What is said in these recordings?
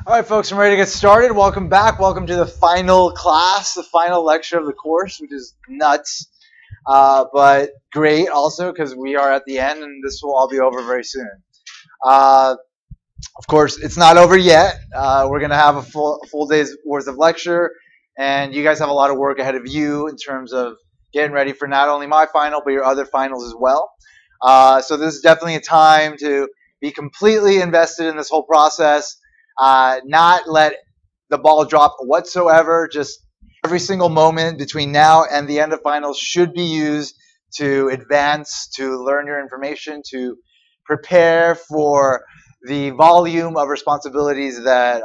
All right, folks, I'm ready to get started. Welcome back. Welcome to the final class, the final lecture of the course, which is nuts, but great also because we are at the end and this will all be over very soon. Of course, it's not over yet. We're going to have a full day's worth of lecture, and you guys have a lot of work ahead of you in terms of getting ready for not only my final, but your other finals as well. So this is definitely a time to be completely invested in this whole process. Not let the ball drop whatsoever. Just every single moment between now and the end of finals should be used to advance, to learn your information, to prepare for the volume of responsibilities that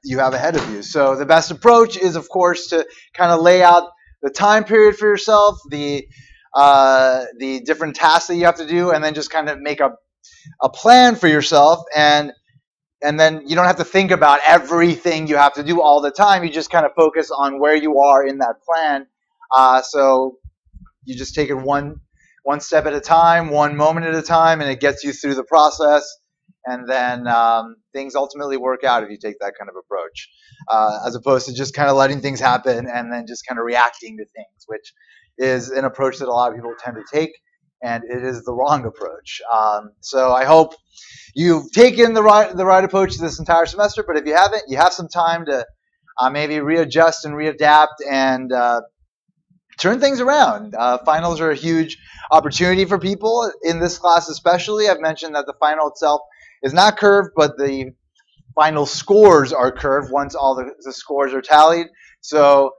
you have ahead of you. So the best approach is, of course, to kind of lay out the time period for yourself, the different tasks that you have to do, and then just kind of make a plan for yourself, and then you don't have to think about everything you have to do all the time. You just kind of focus on where you are in that plan. So you just take it one step at a time, one moment at a time, and it gets you through the process. And then things ultimately work out if you take that kind of approach, as opposed to just kind of letting things happen and then just kind of reacting to things, which is an approach that a lot of people tend to take, and it is the wrong approach. So I hope you've taken the right approach this entire semester, but if you haven't, you have some time to maybe readjust and readapt and turn things around. Finals are a huge opportunity for people in this class especially. I've mentioned that the final itself is not curved, but the final scores are curved once all the scores are tallied. So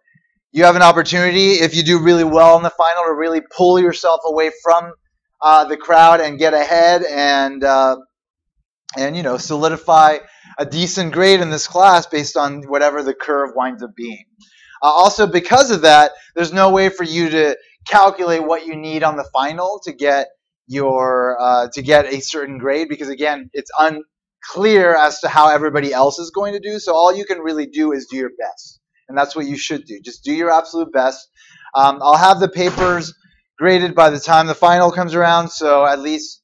you have an opportunity, if you do really well in the final, to really pull yourself away from the crowd and get ahead and solidify a decent grade in this class based on whatever the curve winds up being. Also, because of that, there's no way for you to calculate what you need on the final to get a certain grade, because again, it's unclear as to how everybody else is going to do. So all you can really do is do your best, and that's what you should do. Just do your absolute best. I'll have the papers graded by the time the final comes around, so at least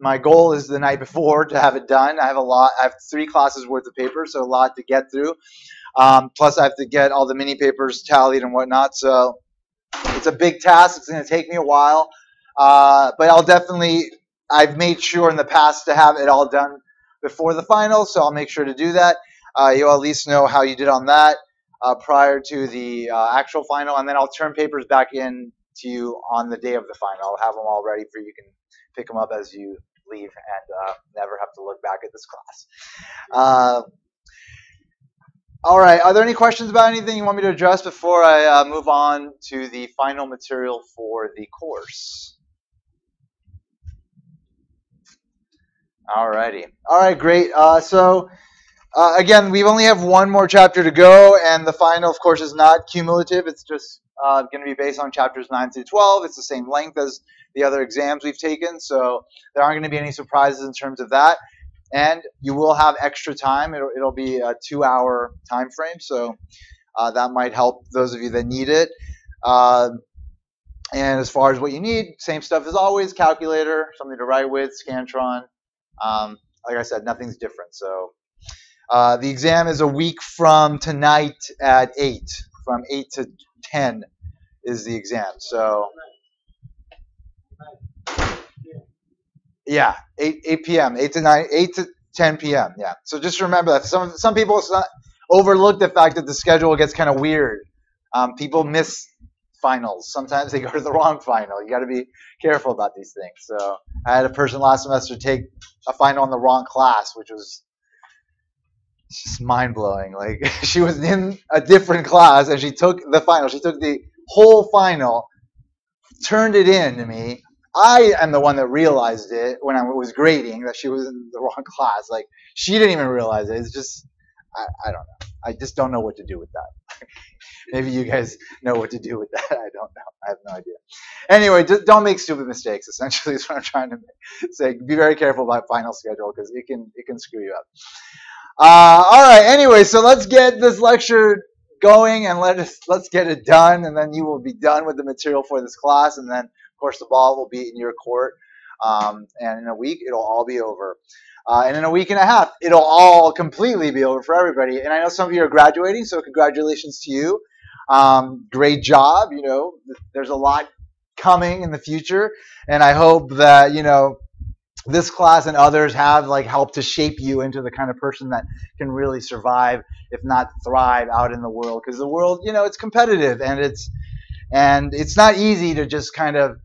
my goal is the night before to have it done. I have 3 classes worth of papers, so a lot to get through. Plus, I have to get all the mini papers tallied and whatnot. So it's a big task. It's going to take me a while, but I've made sure in the past to have it all done before the final, so I'll make sure to do that. You'll at least know how you did on that prior to the actual final, and then I'll turn papers back in to you on the day of the final. I'll have them all ready for you. You can pick them up as you leave and never have to look back at this class. All right, are there any questions about anything you want me to address before I move on to the final material for the course? All righty. All right, great. Again, we only have one more chapter to go, and the final, of course, is not cumulative. It's just going to be based on chapters 9 through 12. It's the same length as the other exams we've taken, so there aren't going to be any surprises in terms of that. And you will have extra time. It'll be a 2-hour time frame, so that might help those of you that need it. And as far as what you need, same stuff as always: calculator, something to write with, Scantron. Like I said, nothing's different. So the exam is a week from tonight at 8. From 8 to 10 is the exam. So yeah, 8 p.m., 8 to 10 p.m. Yeah. So just remember that some people overlook the fact that the schedule gets kind of weird. People miss finals. Sometimes they go to the wrong final. You got to be careful about these things. So I had a person last semester take a final in the wrong class, which was just mind-blowing. Like, she was in a different class and she took the final. She took the whole final, turned it in to me. I am the one that realized it when I was grading that she was in the wrong class. Like, she didn't even realize it. It's just, I don't know. I just don't know what to do with that. Maybe you guys know what to do with that. I don't know. I have no idea. Anyway, just don't make stupid mistakes, essentially, is what I'm trying to say. Be very careful about final schedule because it can screw you up. All right. Anyway, so let's get this lecture going and let's get it done, and then you will be done with the material for this class, and then, of course, the ball will be in your court. And in a week, it'll all be over. And in a week and a half, it'll all completely be over for everybody. And I know some of you are graduating, so congratulations to you. Great job. There's a lot coming in the future, and I hope that this class and others have helped to shape you into the kind of person that can really survive, if not thrive, out in the world. Because the world, it's competitive, and it's not easy to just kind of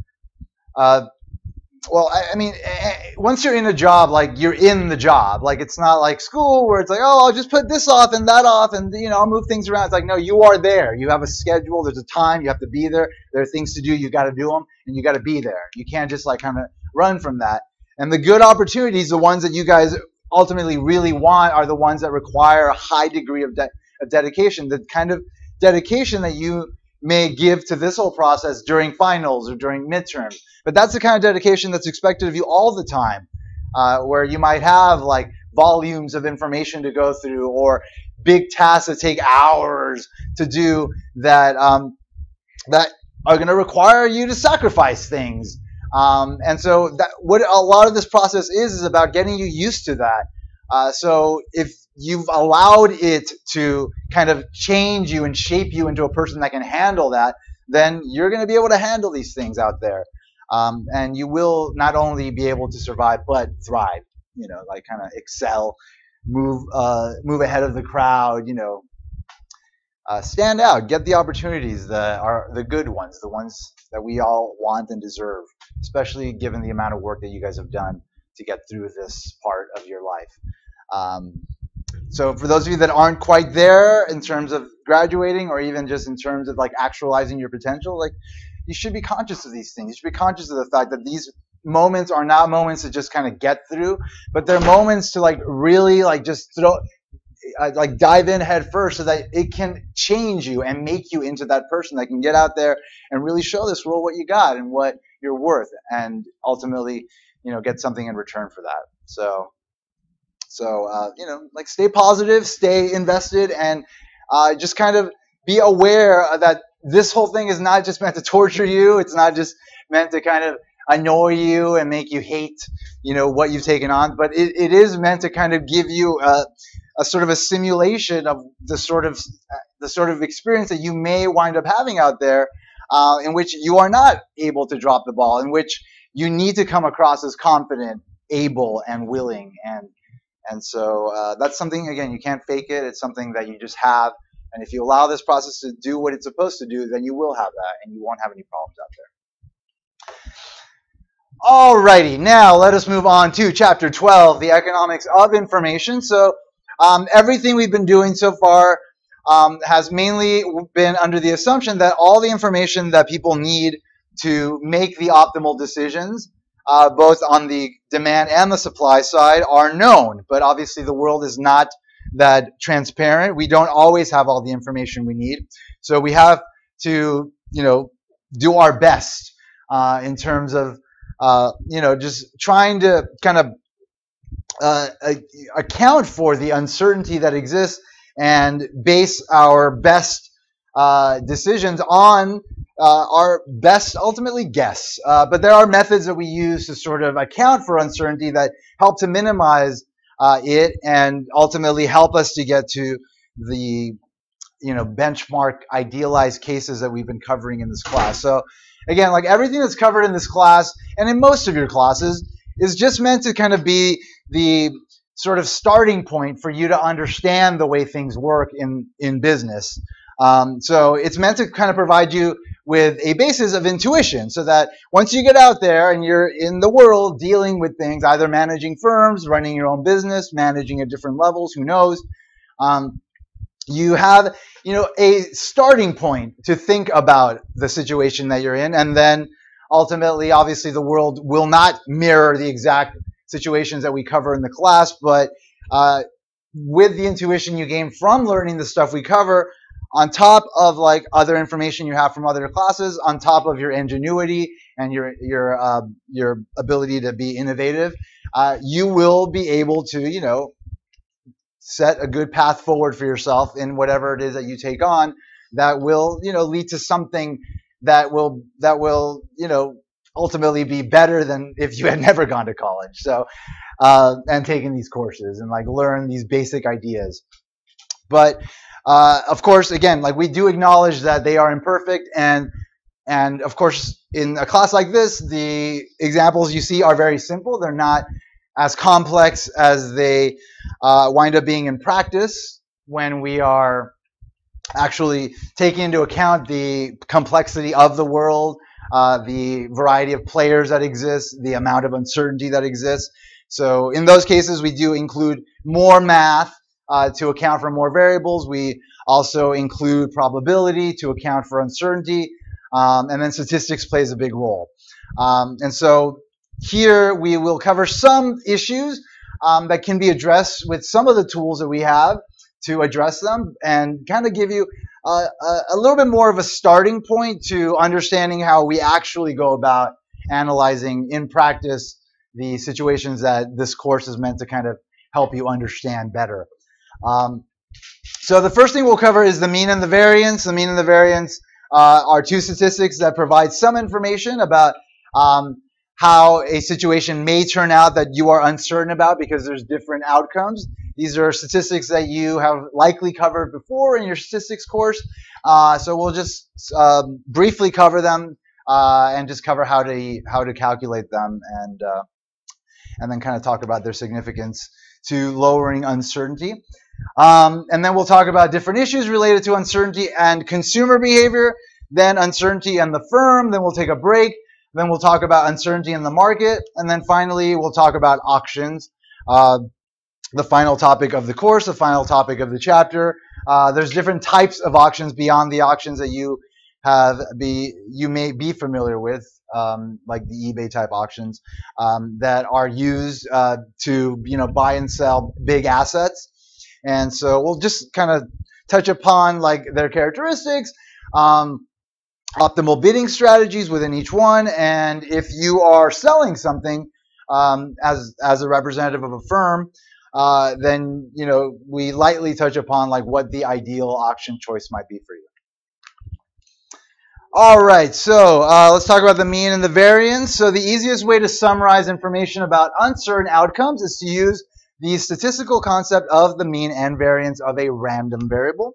once you're in a job, you're in the job. It's not like school where it's like, oh, I'll just put this off and that off, and I'll move things around. It's like, no, you are there. You have a schedule. There's a time. You have to be there. There are things to do. You got to do them, and you got to be there. You can't just kind of run from that. And the good opportunities, the ones that you guys ultimately really want, are the ones that require a high degree of dedication. The kind of dedication that you may give to this whole process during finals or during midterms. But that's the kind of dedication that's expected of you all the time, where you might have volumes of information to go through, or big tasks that take hours to do that that are going to require you to sacrifice things. And so what a lot of this process is about getting you used to that. So if you've allowed it to kind of change you and shape you into a person that can handle that, then you're going to be able to handle these things out there. And you will not only be able to survive, but thrive, kind of excel, move ahead of the crowd, stand out, get the opportunities that are the good ones, the ones that we all want and deserve, especially given the amount of work that you guys have done to get through this part of your life. So for those of you that aren't quite there in terms of graduating, or even just in terms of actualizing your potential, you should be conscious of these things. You should be conscious of the fact that these moments are not moments to just kind of get through, but they're moments to really just dive in head first, so that it can change you and make you into that person that can get out there and really show this world what you got and what you're worth, and ultimately, get something in return for that. So stay positive, stay invested, and just kind of be aware that this whole thing is not just meant to torture you. It's not just meant to kind of annoy you and make you hate, what you've taken on, but it is meant to kind of give you a sort of a simulation of the sort of experience that you may wind up having out there, in which you are not able to drop the ball, in which you need to come across as confident, able, and willing, and so that's something, again, you can't fake it. It's something that you just have. And if you allow this process to do what it's supposed to do, then you will have that, and you won't have any problems out there. Alrighty, now let us move on to Chapter 12, the economics of information. So everything we've been doing so far has mainly been under the assumption that all the information that people need to make the optimal decisions, both on the demand and the supply side, are known. But obviously the world is not that transparent. We don't always have all the information we need. So we have to, do our best in terms of, just trying to kind of account for the uncertainty that exists and base our best decisions on our best, ultimately, guess. But there are methods that we use to sort of account for uncertainty that help to minimize it and ultimately help us to get to the benchmark idealized cases that we've been covering in this class. So again, everything that's covered in this class and in most of your classes is just meant to kind of be the sort of starting point for you to understand the way things work in business. So it's meant to kind of provide you with a basis of intuition, so that once you get out there and you're in the world dealing with things, either managing firms, running your own business, managing at different levels, who knows, you have a starting point to think about the situation that you're in. And then ultimately, obviously, the world will not mirror the exact situations that we cover in the class, but with the intuition you gain from learning the stuff we cover, on top of other information you have from other classes, on top of your ingenuity and your ability to be innovative, you will be able to set a good path forward for yourself in whatever it is that you take on, that will lead to something that will ultimately be better than if you had never gone to college. So, and taken these courses and like learn these basic ideas. But of course, again, like we do acknowledge that they are imperfect, and of course, in a class like this, the examples you see are very simple. They're not as complex as they wind up being in practice when we are actually taking into account the complexity of the world, the variety of players that exist, the amount of uncertainty that exists. So in those cases, we do include more math to account for more variables. We also include probability to account for uncertainty. And then statistics plays a big role. And so here we will cover some issues that can be addressed with some of the tools that we have to address them, and kind of give you a little bit more of a starting point to understanding how we actually go about analyzing in practice the situations that this course is meant to kind of help you understand better. So the first thing we'll cover is the mean and the variance. The mean and the variance are two statistics that provide some information about how a situation may turn out that you are uncertain about because there's different outcomes. These are statistics that you have likely covered before in your statistics course. So we'll just briefly cover them and just cover how to calculate them, and then kind of talk about their significance to lowering uncertainty. And then we'll talk about different issues related to uncertainty and consumer behavior, then uncertainty and the firm, then we'll take a break, then we'll talk about uncertainty in the market, and then finally we'll talk about auctions, the final topic of the course, the final topic of the chapter. There's different types of auctions beyond the auctions that you may be familiar with, like the eBay type auctions that are used to buy and sell big assets. And so we'll just kind of touch upon like their characteristics, optimal bidding strategies within each one, and if you are selling something as a representative of a firm, then we lightly touch upon like what the ideal auction choice might be for you. All right, so let's talk about the mean and the variance. So the easiest way to summarize information about uncertain outcomes is to use the statistical concept of the mean and variance of a random variable.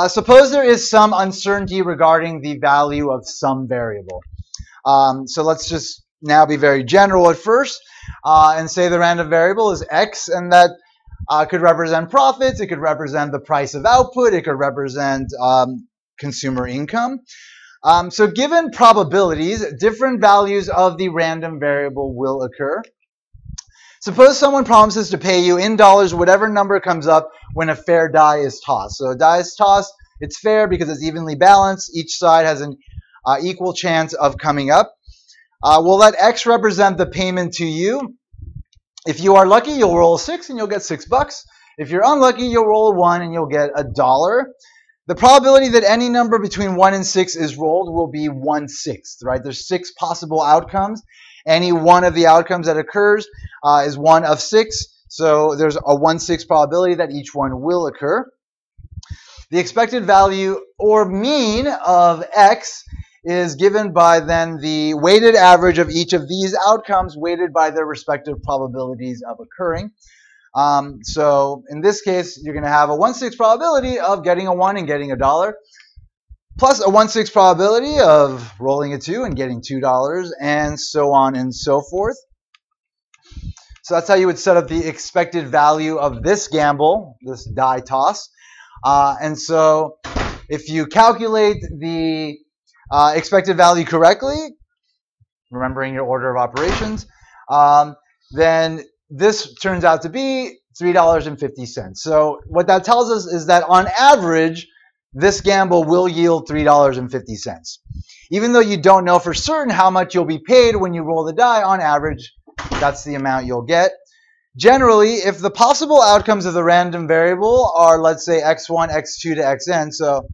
Suppose there is some uncertainty regarding the value of some variable. So let's just now be very general at first and say the random variable is X, and that could represent profits, it could represent the price of output, it could represent consumer income. So given probabilities, different values of the random variable will occur. Suppose someone promises to pay you in dollars whatever number comes up when a fair die is tossed. So a die is tossed, it's fair because it's evenly balanced. Each side has an equal chance of coming up. We'll let X represent the payment to you. If you are lucky, you'll roll a 6 and you'll get $6. If you're unlucky, you'll roll a 1 and you'll get $1. The probability that any number between 1 and 6 is rolled will be 1/6, right? There's 6 possible outcomes. Any one of the outcomes that occurs is one of 6. So there's a 1/6 probability that each one will occur. The expected value or mean of X is given by then the weighted average of each of these outcomes weighted by their respective probabilities of occurring. So in this case, you're going to have a 1/6 probability of getting a 1 and getting $1, plus a 1/6 probability of rolling a 2 and getting $2, and so on and so forth. So that's how you would set up the expected value of this gamble, this die toss. And so if you calculate the expected value correctly, remembering your order of operations, then this turns out to be $3.50. So what that tells us is that on average, this gamble will yield $3.50. Even though you don't know for certain how much you'll be paid when you roll the die, on average, that's the amount you'll get. Generally, if the possible outcomes of the random variable are, let's say, x1, x2 to xn, so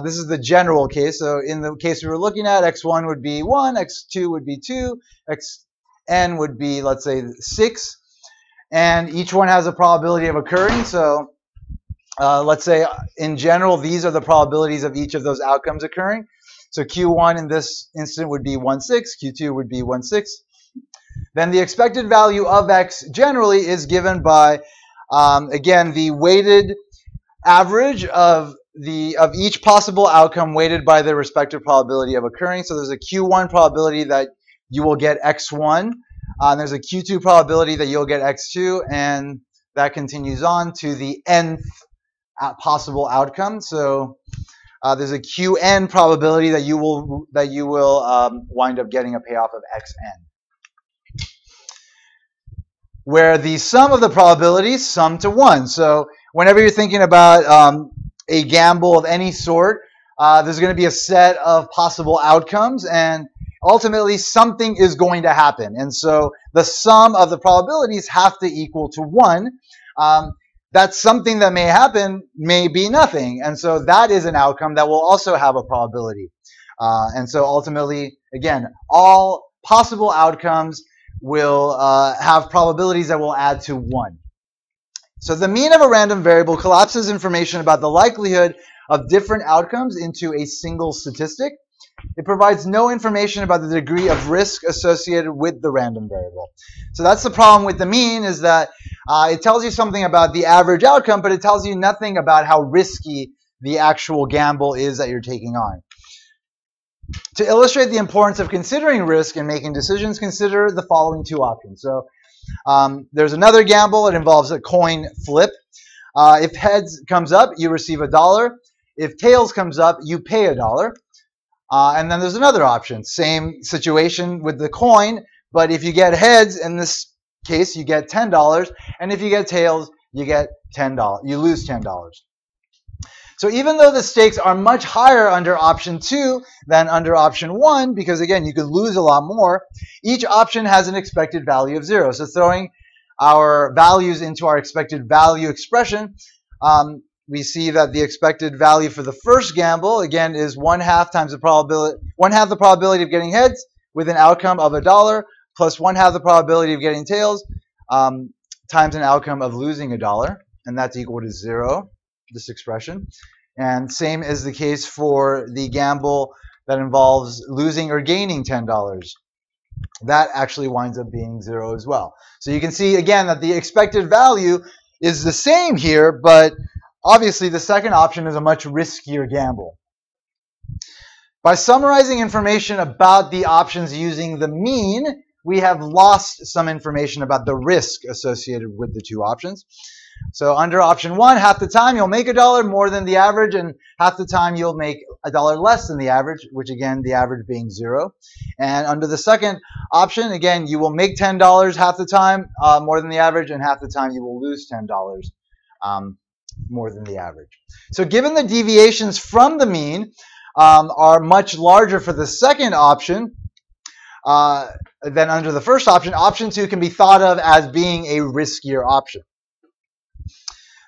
this is the general case. So in the case we were looking at, x1 would be 1, x2 would be 2, xn would be, let's say, 6. And each one has a probability of occurring. So let's say, in general, these are the probabilities of each of those outcomes occurring. So Q1 in this instant would be 1/6, Q2 would be 1/6. Then the expected value of x generally is given by, again, the weighted average of each possible outcome weighted by their respective probability of occurring. So there's a Q1 probability that you will get x1. There's a Q2 probability that you'll get x2, and that continues on to the nth possible outcome. So there's a Qn probability that you will wind up getting a payoff of xn, where the sum of the probabilities sum to 1. So whenever you're thinking about a gamble of any sort, there's going to be a set of possible outcomes, and ultimately something is going to happen. And so the sum of the probabilities have to equal to 1. That's something that may happen, may be nothing. And so that is an outcome that will also have a probability. And so ultimately, again, all possible outcomes will have probabilities that will add to 1. So the mean of a random variable collapses information about the likelihood of different outcomes into a single statistic. It provides no information about the degree of risk associated with the random variable. So that's the problem with the mean, is that it tells you something about the average outcome, but it tells you nothing about how risky the actual gamble is that you're taking on. To illustrate the importance of considering risk in making decisions, consider the following two options. So there's another gamble. It involves a coin flip. If heads comes up, you receive $1. If tails comes up, you pay $1. And then there's another option. Same situation with the coin, but if you get heads, in this case, you get $10. And if you get tails, you get $10. You lose $10. So even though the stakes are much higher under option 2 than under option 1, because again, you could lose a lot more, each option has an expected value of 0. So throwing our values into our expected value expression, we see that the expected value for the first gamble, again, is 1/2 times the probability, 1/2 the probability of getting heads with an outcome of $1, plus 1/2 the probability of getting tails, times an outcome of losing $1, and that's equal to 0. This expression. And same is the case for the gamble that involves losing or gaining $10. That actually winds up being 0 as well. So you can see again that the expected value is the same here, but obviously the second option is a much riskier gamble. By summarizing information about the options using the mean, we have lost some information about the risk associated with the two options. So under option 1, half the time you'll make $1 more than the average, and half the time you'll make $1 less than the average, which again, the average being 0. And under the second option, again, you will make $10 half the time more than the average, and half the time you will lose $10 more than the average. So given the deviations from the mean are much larger for the second option than under the first option, option 2 can be thought of as being a riskier option.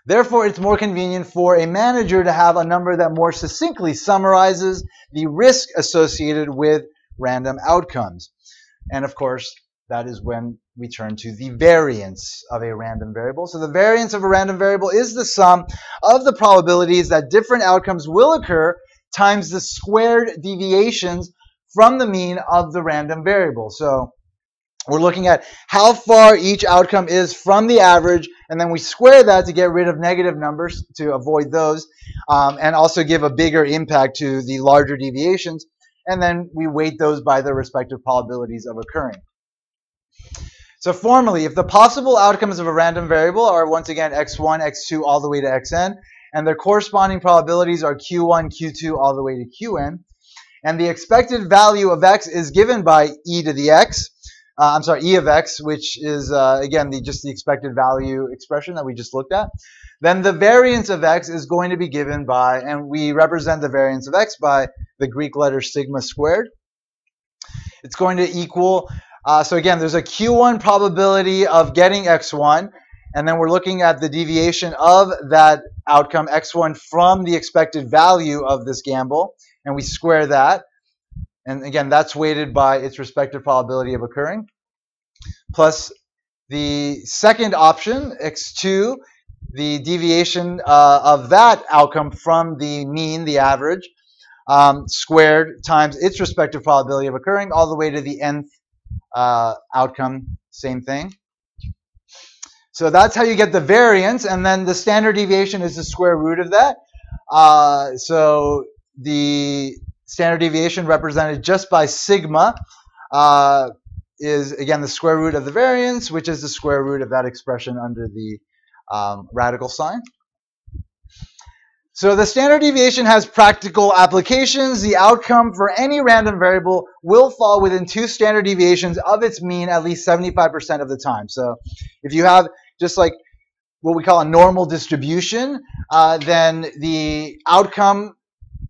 Therefore, it's more convenient for a manager to have a number that more succinctly summarizes the risk associated with random outcomes. And of course, that is when we turn to the variance of a random variable. So the variance of a random variable is the sum of the probabilities that different outcomes will occur times the squared deviations from the mean of the random variable. So we're looking at how far each outcome is from the average, and then we square that to get rid of negative numbers to avoid those, and also give a bigger impact to the larger deviations, and then we weight those by their respective probabilities of occurring. So formally, if the possible outcomes of a random variable are once again x1, x2, all the way to xn, and their corresponding probabilities are q1, q2, all the way to qn, and the expected value of x is given by e to the x, e of x, which is, again, just the expected value expression that we just looked at. Then the variance of x is going to be given by, and we represent the variance of x by the Greek letter sigma squared. It's going to equal, so again, there's a q1 probability of getting x1, and then we're looking at the deviation of that outcome, x1, from the expected value of this gamble, and we square that. And again, that's weighted by its respective probability of occurring, plus the second option, x2, the deviation of that outcome from the mean, the average, squared times its respective probability of occurring all the way to the nth outcome, same thing. So that's how you get the variance, and then the standard deviation is the square root of that. So the standard deviation represented just by sigma is, again, the square root of the variance, which is the square root of that expression under the radical sign. So the standard deviation has practical applications. The outcome for any random variable will fall within 2 standard deviations of its mean at least 75% of the time. So if you have just like what we call a normal distribution, then the outcome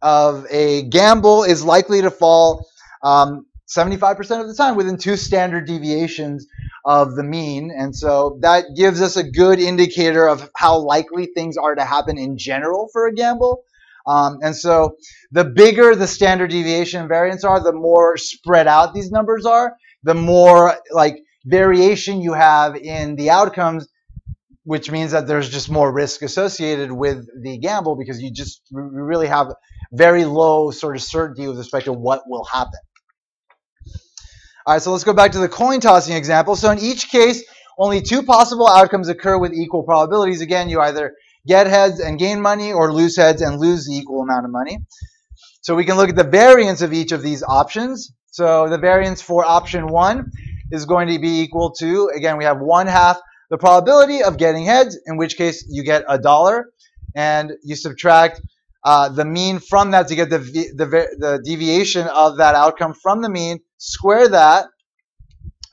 of a gamble is likely to fall 75% of the time within 2 standard deviations of the mean. And so that gives us a good indicator of how likely things are to happen in general for a gamble. And so the bigger the standard deviation and variance are, the more spread out these numbers are, the more like variation you have in the outcomes, which means that there's just more risk associated with the gamble because you really have very low sort of certainty with respect to what will happen. All right, so let's go back to the coin tossing example. So in each case, only 2 possible outcomes occur with equal probabilities. Again, you either get heads and gain money or lose heads and lose the equal amount of money. So we can look at the variance of each of these options. So the variance for option 1 is going to be equal to, again, we have 1/2 the probability of getting heads, in which case you get $1, and you subtract the mean from that to get the deviation of that outcome from the mean, square that,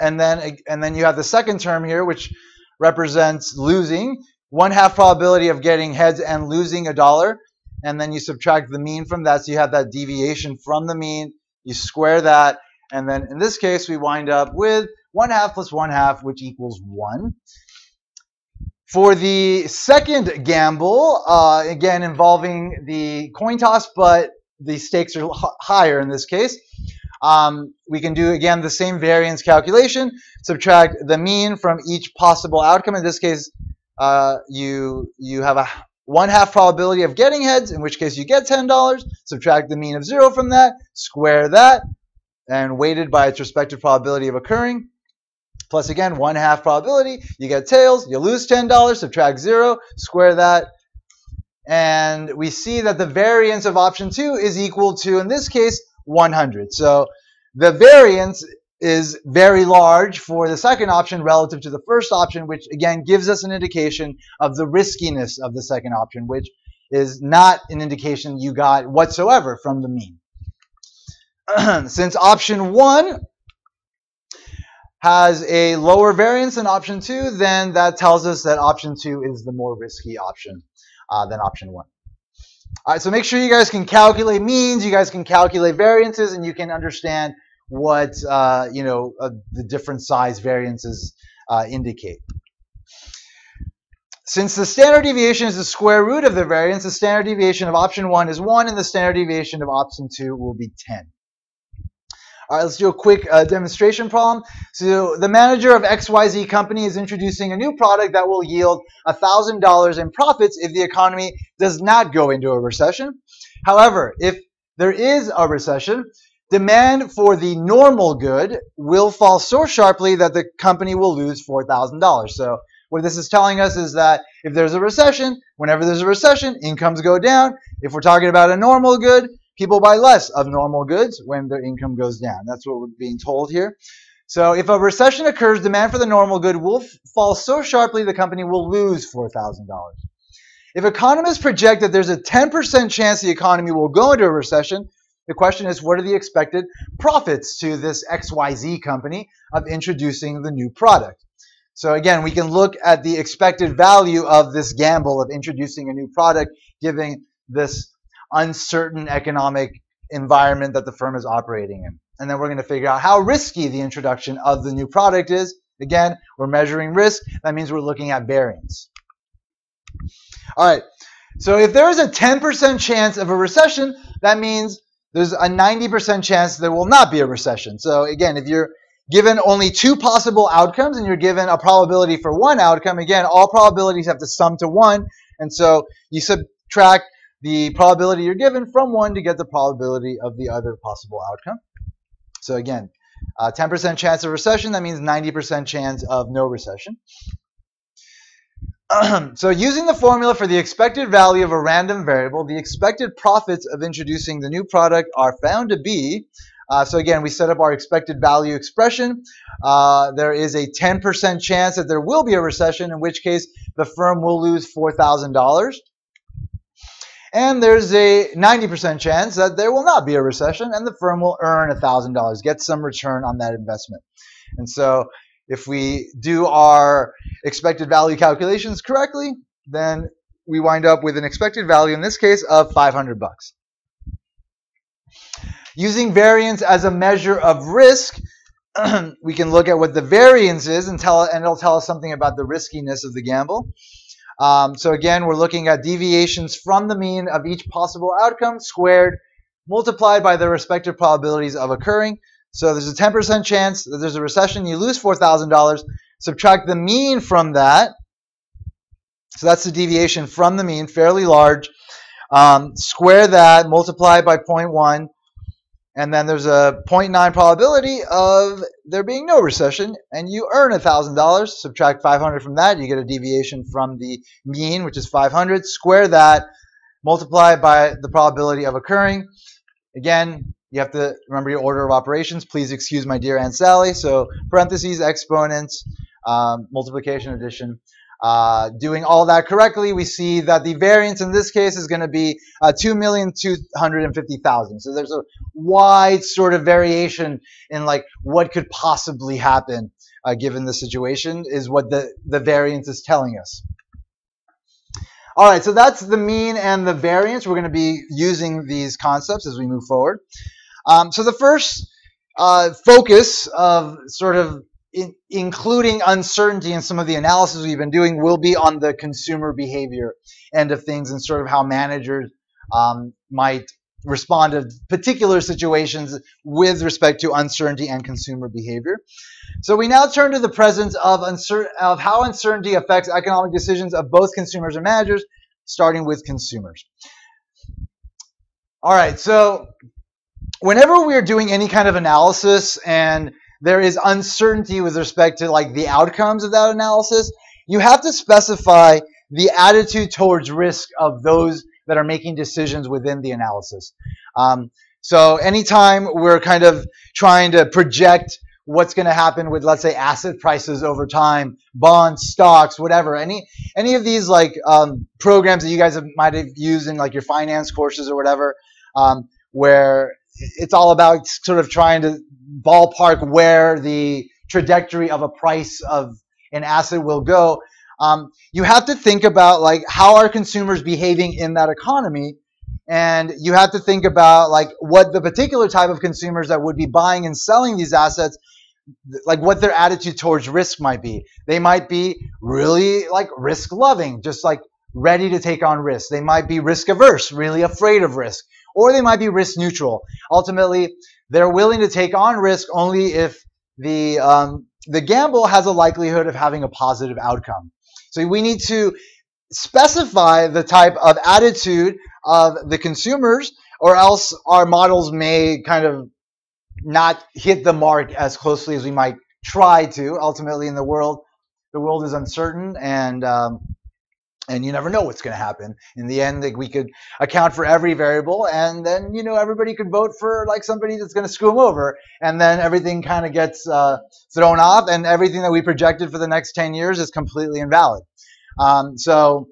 and then you have the second term here, which represents losing, 1/2 probability of getting heads and losing $1, and then you subtract the mean from that, so you have that deviation from the mean, you square that, and then in this case we wind up with 1/2 plus 1/2, which equals 1. For the second gamble, again involving the coin toss, but the stakes are higher in this case, we can do, again, the same variance calculation, subtract the mean from each possible outcome. In this case, you have a 1/2 probability of getting heads, in which case you get $10, subtract the mean of 0 from that, square that, and weighted by its respective probability of occurring. Plus, again, 1/2 probability, you get tails, you lose $10, subtract 0, square that, and we see that the variance of option 2 is equal to, in this case, 100. So the variance is very large for the second option relative to the first option, which again gives us an indication of the riskiness of the second option, which is not an indication you got whatsoever from the mean. Since option 1 has a lower variance than option 2, then that tells us that option 2 is the more risky option than option 1. All right, so make sure you guys can calculate means, you guys can calculate variances, and you can understand what the different size variances indicate. Since the standard deviation is the square root of the variance, the standard deviation of option 1 is 1, and the standard deviation of option 2 will be 10. All right, let's do a quick demonstration problem. So the manager of XYZ company is introducing a new product that will yield $1,000 in profits if the economy does not go into a recession. However, if there is a recession, demand for the normal good will fall so sharply that the company will lose $4,000. So what this is telling us is that if there's a recession, whenever there's a recession, incomes go down. If we're talking about a normal good, people buy less of normal goods when their income goes down. That's what we're being told here. So if a recession occurs, demand for the normal good will fall so sharply the company will lose $4,000. If economists project that there's a 10% chance the economy will go into a recession, the question is, what are the expected profits to this XYZ company of introducing the new product? So again, we can look at the expected value of this gamble of introducing a new product, given this uncertain economic environment that the firm is operating in. And then we're going to figure out how risky the introduction of the new product is. Again, we're measuring risk. That means we're looking at variance. All right. So if there is a 10% chance of a recession, that means there's a 90% chance there will not be a recession. So again, if you're given only 2 possible outcomes and you're given a probability for one outcome, again, all probabilities have to sum to 1. And so you subtract the probability you're given from one to get the probability of the other possible outcome. So again, 10% chance of recession, that means 90% chance of no recession. So using the formula for the expected value of a random variable, the expected profits of introducing the new product are found to be, so again, we set up our expected value expression. There is a 10% chance that there will be a recession, in which case the firm will lose $4,000. And there's a 90% chance that there will not be a recession and the firm will earn $1,000, get some return on that investment. And so if we do our expected value calculations correctly, then we wind up with an expected value, in this case, of $500. Using variance as a measure of risk, we can look at what the variance is and it'll tell us something about the riskiness of the gamble. So again, we're looking at deviations from the mean of each possible outcome squared, multiplied by their respective probabilities of occurring. So there's a 10% chance that there's a recession, you lose $4,000, subtract the mean from that. So that's the deviation from the mean, fairly large. Square that, multiply by 0.1, and then there's a 0.9 probability of there being no recession, and you earn $1,000. Subtract 500 from that, you get a deviation from the mean, which is 500. Square that, multiply by the probability of occurring. Again, you have to remember your order of operations. Please excuse my dear Aunt Sally. So parentheses, exponents, multiplication, addition. Doing all that correctly, we see that the variance in this case is going to be 2,250,000. So there's a wide sort of variation in like what could possibly happen given the situation is what the variance is telling us. All right, so that's the mean and the variance. We're going to be using these concepts as we move forward. So the first focus of sort of including uncertainty in some of the analysis we've been doing will be on the consumer behavior end of things and sort of how managers might respond to particular situations with respect to uncertainty and consumer behavior. So we now turn to the presence of how uncertainty affects economic decisions of both consumers and managers, starting with consumers. All right, so whenever we're doing any kind of analysis and there is uncertainty with respect to like the outcomes of that analysis, you have to specify the attitude towards risk of those that are making decisions within the analysis. So anytime we're kind of trying to project what's going to happen with, let's say, asset prices over time, bonds, stocks, whatever, any of these like programs that you guys might have used in like your finance courses or whatever, where it's all about sort of trying to ballpark where the trajectory of a price of an asset will go. You have to think about like how are consumers behaving in that economy, and you have to think about like what the particular type of consumers that would be buying and selling these assets, like what their attitude towards risk might be. They might be really like risk loving, just like ready to take on risk. They might be risk averse, really afraid of risk, or they might be risk neutral. Ultimately, they're willing to take on risk only if the gamble has a likelihood of having a positive outcome. So we need to specify the type of attitude of the consumers, or else our models may kind of not hit the mark as closely as we might try to. Ultimately, in the world is uncertain, and you never know what's going to happen. In the end, like, we could account for every variable, and then everybody could vote for like somebody that's going to screw them over, and then everything kind of gets thrown off, and everything that we projected for the next 10 years is completely invalid. So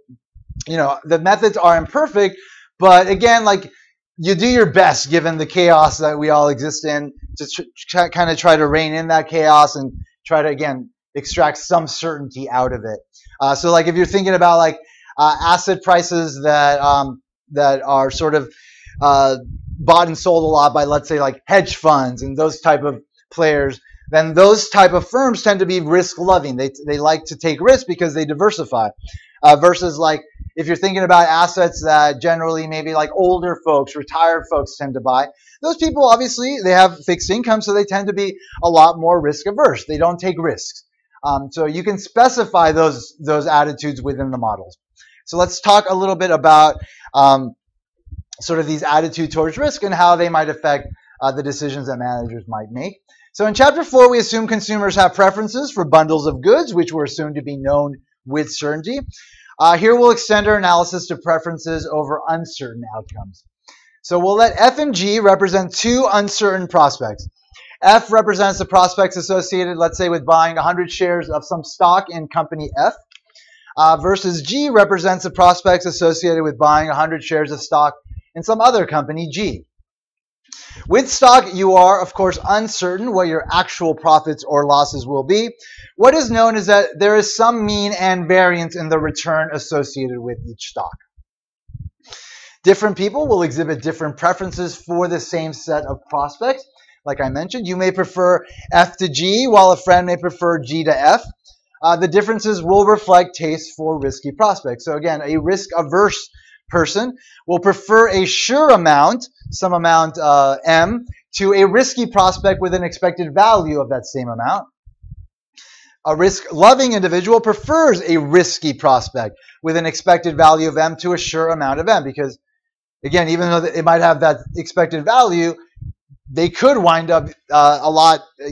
the methods are imperfect, but again, like, you do your best given the chaos that we all exist in to kind of try to rein in that chaos and try to, again, extract some certainty out of it. So like if you're thinking about like asset prices that are sort of bought and sold a lot by, let's say, like hedge funds and those type of players, then those type of firms tend to be risk loving. They like to take risks because they diversify. Versus like if you're thinking about assets that generally maybe like older folks, retired folks tend to buy, those people obviously they have fixed income, so they tend to be a lot more risk averse. They don't take risks. So you can specify those attitudes within the models. So let's talk a little bit about sort of these attitude towards risk and how they might affect the decisions that managers might make. So in chapter 4, we assume consumers have preferences for bundles of goods, which were assumed to be known with certainty. Here we'll extend our analysis to preferences over uncertain outcomes. So we'll let F and G represent two uncertain prospects. F represents the prospects associated, let's say, with buying 100 shares of some stock in company F, versus G represents the prospects associated with buying 100 shares of stock in some other company, G. With stock, you are, of course, uncertain what your actual profits or losses will be. What is known is that there is some mean and variance in the return associated with each stock. Different people will exhibit different preferences for the same set of prospects. Like I mentioned, you may prefer F to G, while a friend may prefer G to F. The differences will reflect taste for risky prospects. So again, a risk-averse person will prefer a sure amount, some amount M, to a risky prospect with an expected value of that same amount. A risk-loving individual prefers a risky prospect with an expected value of M to a sure amount of M because, again, even though it might have that expected value, they could wind up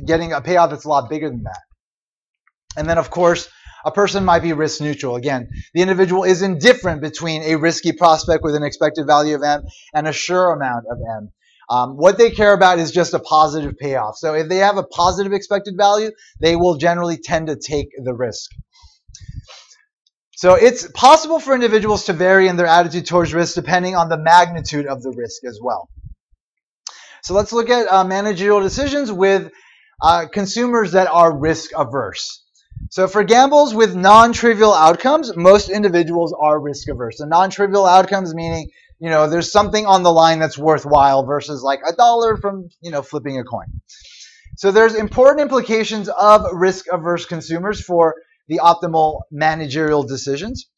getting a payout that's a lot bigger than that. And then, of course, a person might be risk neutral. Again, the individual is indifferent between a risky prospect with an expected value of M and a sure amount of M. What they care about is just a positive payoff. So if they have a positive expected value, they will generally tend to take the risk. So it's possible for individuals to vary in their attitude towards risk depending on the magnitude of the risk as well. So let's look at managerial decisions with consumers that are risk averse. So for gambles with non-trivial outcomes, most individuals are risk averse. So non-trivial outcomes meaning, there's something on the line that's worthwhile versus like $1 from, flipping a coin. So there's important implications of risk averse consumers for the optimal managerial decisions.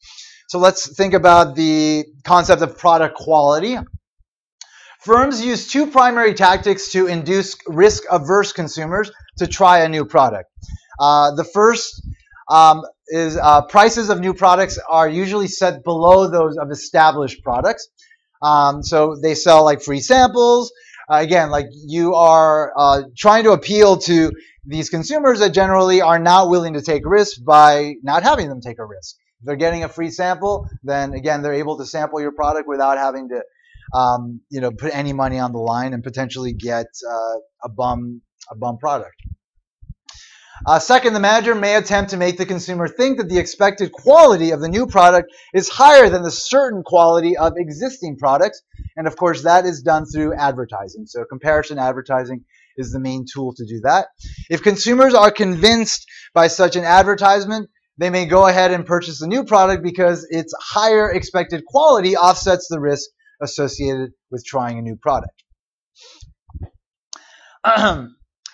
So let's think about the concept of product quality. Firms use two primary tactics to induce risk-averse consumers to try a new product. The first is prices of new products are usually set below those of established products. So they sell like free samples. Again, like you are trying to appeal to these consumers that generally are not willing to take risks by not having them take a risk. If they're getting a free sample, then again, they're able to sample your product without having to put any money on the line and potentially get a bum product. Second, the manager may attempt to make the consumer think that the expected quality of the new product is higher than the certain quality of existing products. And of course, that is done through advertising. So comparison advertising is the main tool to do that. If consumers are convinced by such an advertisement, they may go ahead and purchase the new product because its higher expected quality offsets the risk associated with trying a new product.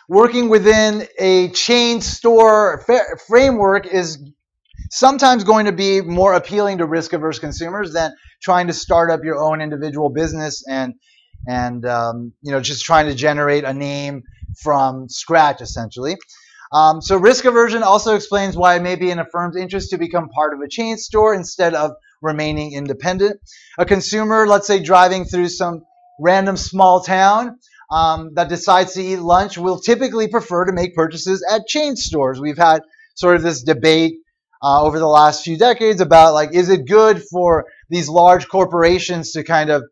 Working within a chain store framework is sometimes going to be more appealing to risk-averse consumers than trying to start up your own individual business and just trying to generate a name from scratch, essentially. So risk aversion also explains why it may be in a firm's interest to become part of a chain store instead of remaining independent. A consumer, let's say driving through some random small town that decides to eat lunch, will typically prefer to make purchases at chain stores. We've had sort of this debate over the last few decades about, like, is it good for these large corporations to kind of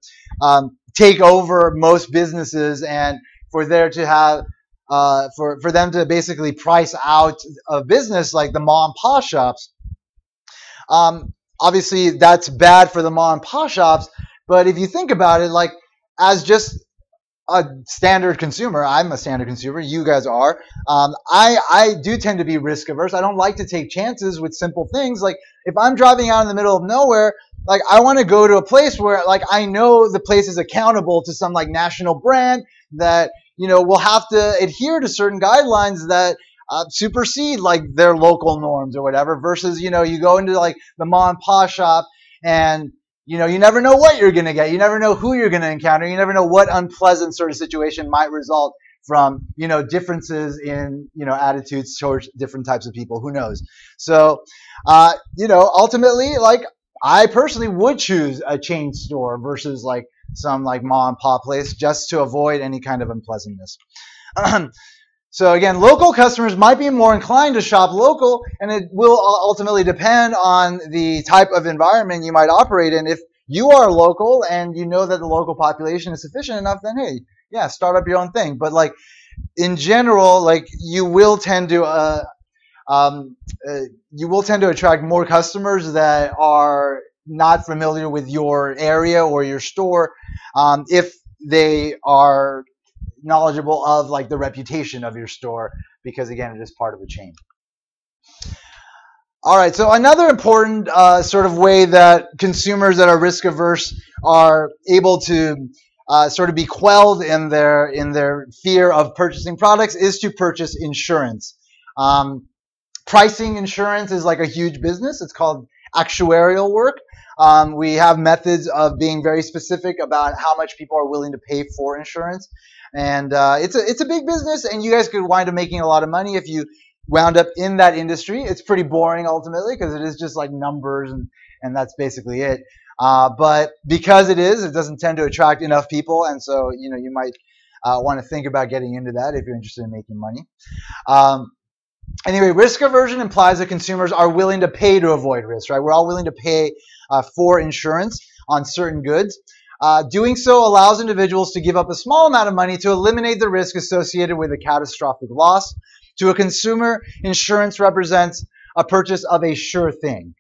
take over most businesses and for there to have for them to basically price out a business like the mom and pop shops. Obviously, that's bad for the mom and pop shops, but if you think about it, like, as just a standard consumer, I'm a standard consumer, you guys are, I do tend to be risk averse. I don't like to take chances with simple things. Like, if I'm driving out in the middle of nowhere, like, I want to go to a place where, like, I know the place is accountable to some, like, national brand that, will have to adhere to certain guidelines that supersede, like, their local norms or whatever, versus, you go into, like, the mom and pop shop and, you never know what you're going to get. You never know who you're going to encounter. You never know what unpleasant sort of situation might result from, differences in, attitudes towards different types of people. Who knows? So, ultimately, like, I personally would choose a chain store versus, like, some like mom and pop place, just to avoid any kind of unpleasantness. So again, local customers might be more inclined to shop local, and it will ultimately depend on the type of environment you might operate in. If you are local and you know that the local population is sufficient enough, then hey, yeah, start up your own thing. But like in general, like you will tend to attract more customers that are not familiar with your area or your store, if they are knowledgeable of like the reputation of your store, because again, it is part of a chain. All right, so another important sort of way that consumers that are risk averse are able to sort of be quelled in their fear of purchasing products is to purchase insurance. Pricing insurance is like a huge business. It's called actuarial work. We have methods of being very specific about how much people are willing to pay for insurance. And it's a big business, and you guys could wind up making a lot of money if you wound up in that industry. It's pretty boring ultimately because it is just like numbers and that's basically it. But because it doesn't tend to attract enough people, and so you might want to think about getting into that if you're interested in making money. Anyway, risk aversion implies that consumers are willing to pay to avoid risk, right? We're all willing to pay for insurance on certain goods. Doing so allows individuals to give up a small amount of money to eliminate the risk associated with a catastrophic loss. To a consumer, insurance represents a purchase of a sure thing.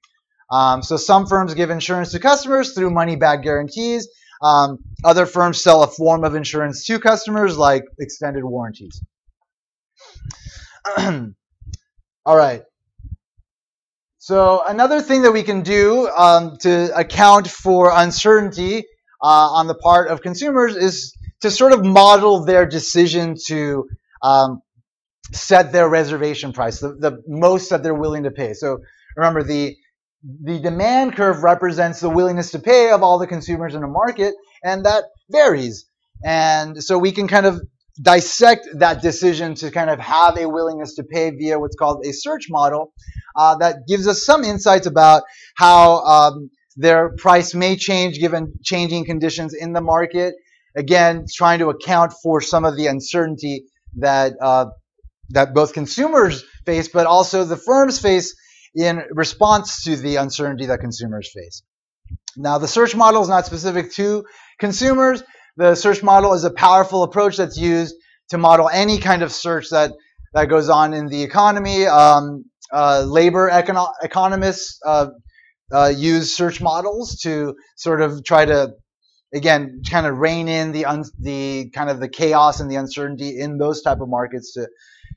So some firms give insurance to customers through money-back guarantees. Other firms sell a form of insurance to customers like extended warranties. All right. So another thing that we can do to account for uncertainty on the part of consumers is to sort of model their decision to set their reservation price, the most that they're willing to pay. So remember, the demand curve represents the willingness to pay of all the consumers in a market, and that varies. And so we can kind of dissect that decision to kind of have a willingness to pay via what's called a search model that gives us some insights about how their price may change given changing conditions in the market. Again, trying to account for some of the uncertainty that that both consumers face, but also the firms face in response to the uncertainty that consumers face. Now, the search model is not specific to consumers. The search model is a powerful approach that's used to model any kind of search that goes on in the economy. Labor economists use search models to sort of try to, again, kind of rein in the kind of the chaos and the uncertainty in those type of markets to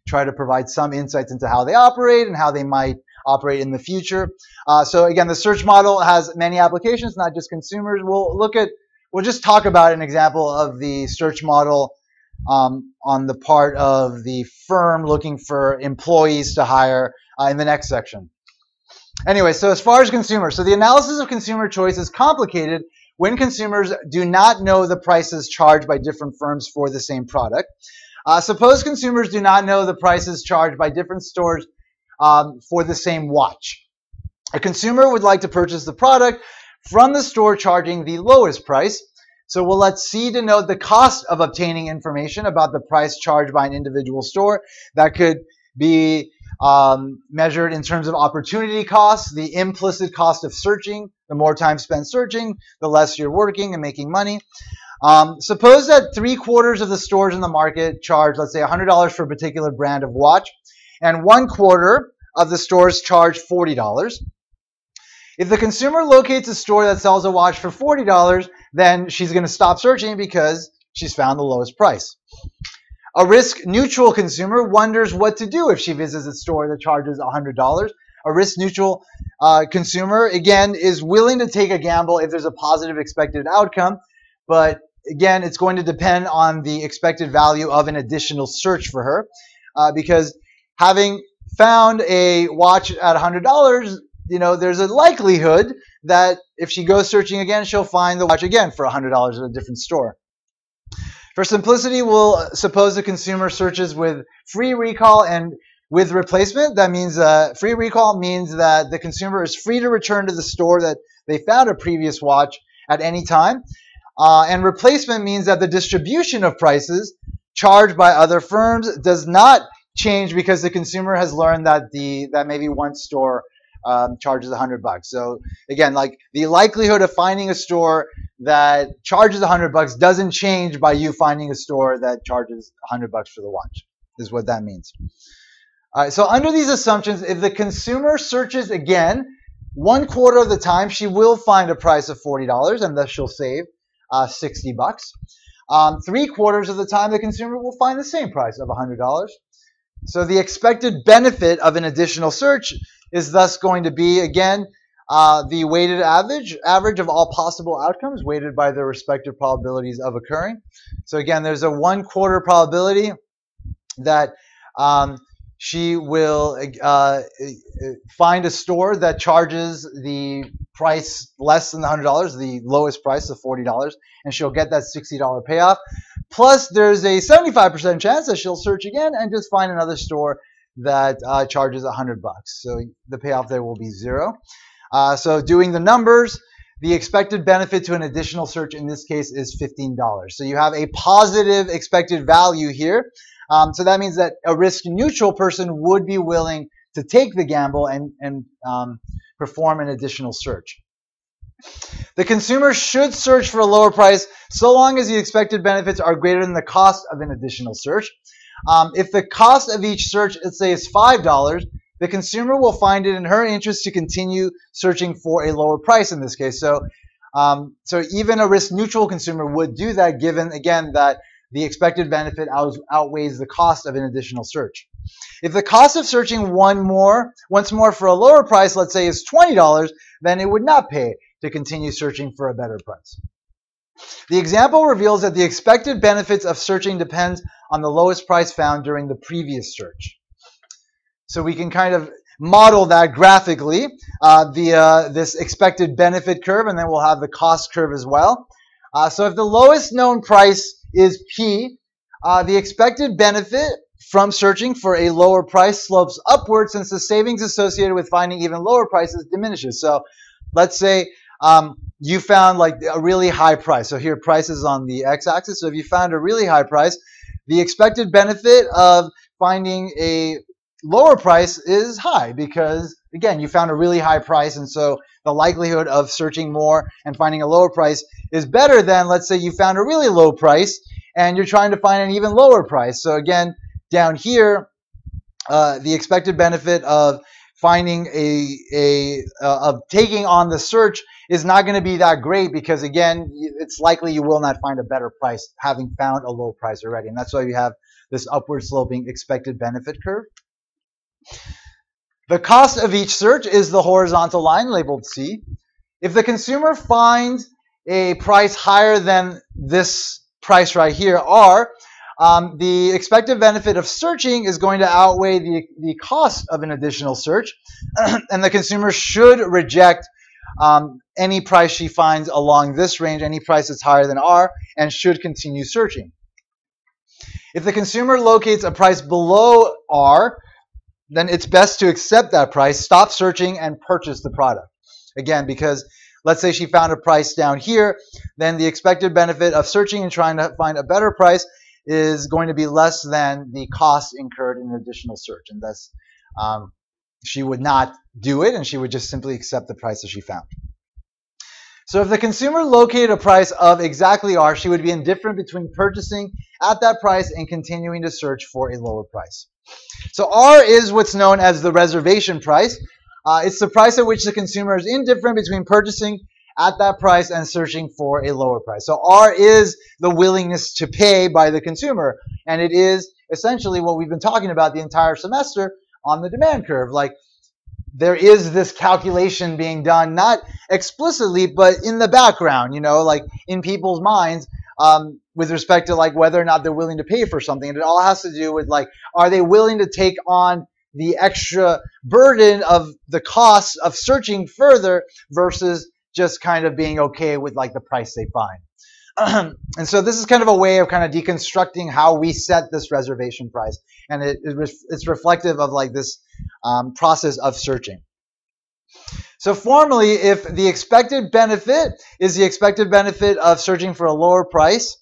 try to provide some insights into how they operate and how they might operate in the future. So again, the search model has many applications, not just consumers. We'll just talk about an example of the search model on the part of the firm looking for employees to hire in the next section. Anyway, so as far as consumers, so the analysis of consumer choice is complicated when consumers do not know the prices charged by different firms for the same product. Suppose consumers do not know the prices charged by different stores for the same watch. A consumer would like to purchase the product from the store charging the lowest price. So we'll let C denote the cost of obtaining information about the price charged by an individual store. That could be measured in terms of opportunity costs, the implicit cost of searching. The more time spent searching, the less you're working and making money. Suppose that 3/4 of the stores in the market charge, let's say, $100 for a particular brand of watch, and 1/4 of the stores charge $40. If the consumer locates a store that sells a watch for $40, then she's going to stop searching because she's found the lowest price. A risk-neutral consumer wonders what to do if she visits a store that charges $100. A risk-neutral consumer, again, is willing to take a gamble if there's a positive expected outcome, but again, it's going to depend on the expected value of an additional search for her, because having found a watch at $100, there's a likelihood that if she goes searching again, she'll find the watch again for $100 at a different store. For simplicity, we'll suppose the consumer searches with free recall and with replacement. That means free recall means that the consumer is free to return to the store that they found a previous watch at any time. And replacement means that the distribution of prices charged by other firms does not change because the consumer has learned that that maybe one store charges $100. So again, like the likelihood of finding a store that charges $100 doesn't change by you finding a store that charges $100 for the watch, is what that means. All right, so under these assumptions, if the consumer searches again, 1/4 of the time she will find a price of $40, and thus she'll save $60. 3/4 of the time, the consumer will find the same price of $100. So the expected benefit of an additional search is thus going to be, again, the weighted average of all possible outcomes, weighted by their respective probabilities of occurring. So again, there's a 1/4 probability that she will find a store that charges the price less than the $100, the lowest price of $40, and she'll get that $60 payoff. Plus, there's a 75% chance that she'll search again and just find another store that charges $100. So the payoff there will be 0. So doing the numbers, the expected benefit to an additional search in this case is $15. So you have a positive expected value here. So that means that a risk-neutral person would be willing to take the gamble and perform an additional search. The consumer should search for a lower price so long as the expected benefits are greater than the cost of an additional search. If the cost of each search, let's say, is $5, the consumer will find it in her interest to continue searching for a lower price in this case. So even a risk-neutral consumer would do that, given, again, that the expected benefit outweighs the cost of an additional search. If the cost of searching once more for a lower price, let's say, is $20, then it would not pay to continue searching for a better price. The example reveals that the expected benefits of searching depends on the lowest price found during the previous search. So we can kind of model that graphically via this expected benefit curve, and then we'll have the cost curve as well. So if the lowest known price is P, the expected benefit from searching for a lower price slopes upward since the savings associated with finding even lower prices diminishes. So let's say you found like a really high price. So here price is on the x-axis. So if you found a really high price, the expected benefit of finding a lower price is high because, again, you found a really high price, and so the likelihood of searching more and finding a lower price is better than, let's say, you found a really low price and you're trying to find an even lower price. So again, down here, the expected benefit of finding of taking on the search is not going to be that great because, again, it's likely you will not find a better price having found a low price already. And that's why we have this upward sloping expected benefit curve. The cost of each search is the horizontal line labeled C. If the consumer finds a price higher than this price right here, R, the expected benefit of searching is going to outweigh the cost of an additional search, and the consumer should reject any price she finds along this range, any price that's higher than R, and should continue searching. If the consumer locates a price below R, then it's best to accept that price, stop searching, and purchase the product. Again, because let's say she found a price down here, then the expected benefit of searching and trying to find a better price is going to be less than the cost incurred in an additional search. And thus, she would not do it, and she would just simply accept the price that she found. So if the consumer located a price of exactly R, she would be indifferent between purchasing at that price and continuing to search for a lower price. So R is what's known as the reservation price. It's the price at which the consumer is indifferent between purchasing at that price and searching for a lower price. So R is the willingness to pay by the consumer, and it is essentially what we've been talking about the entire semester on the demand curve. Like, there is this calculation being done, not explicitly, but in the background, you know, like in people's minds, with respect to like whether or not they're willing to pay for something. And it all has to do with like, are they willing to take on the extra burden of the costs of searching further versus just kind of being okay with like the price they find. And so this is kind of a way of kind of deconstructing how we set this reservation price. And it's reflective of like this process of searching. So formally, if the expected benefit is the expected benefit of searching for a lower price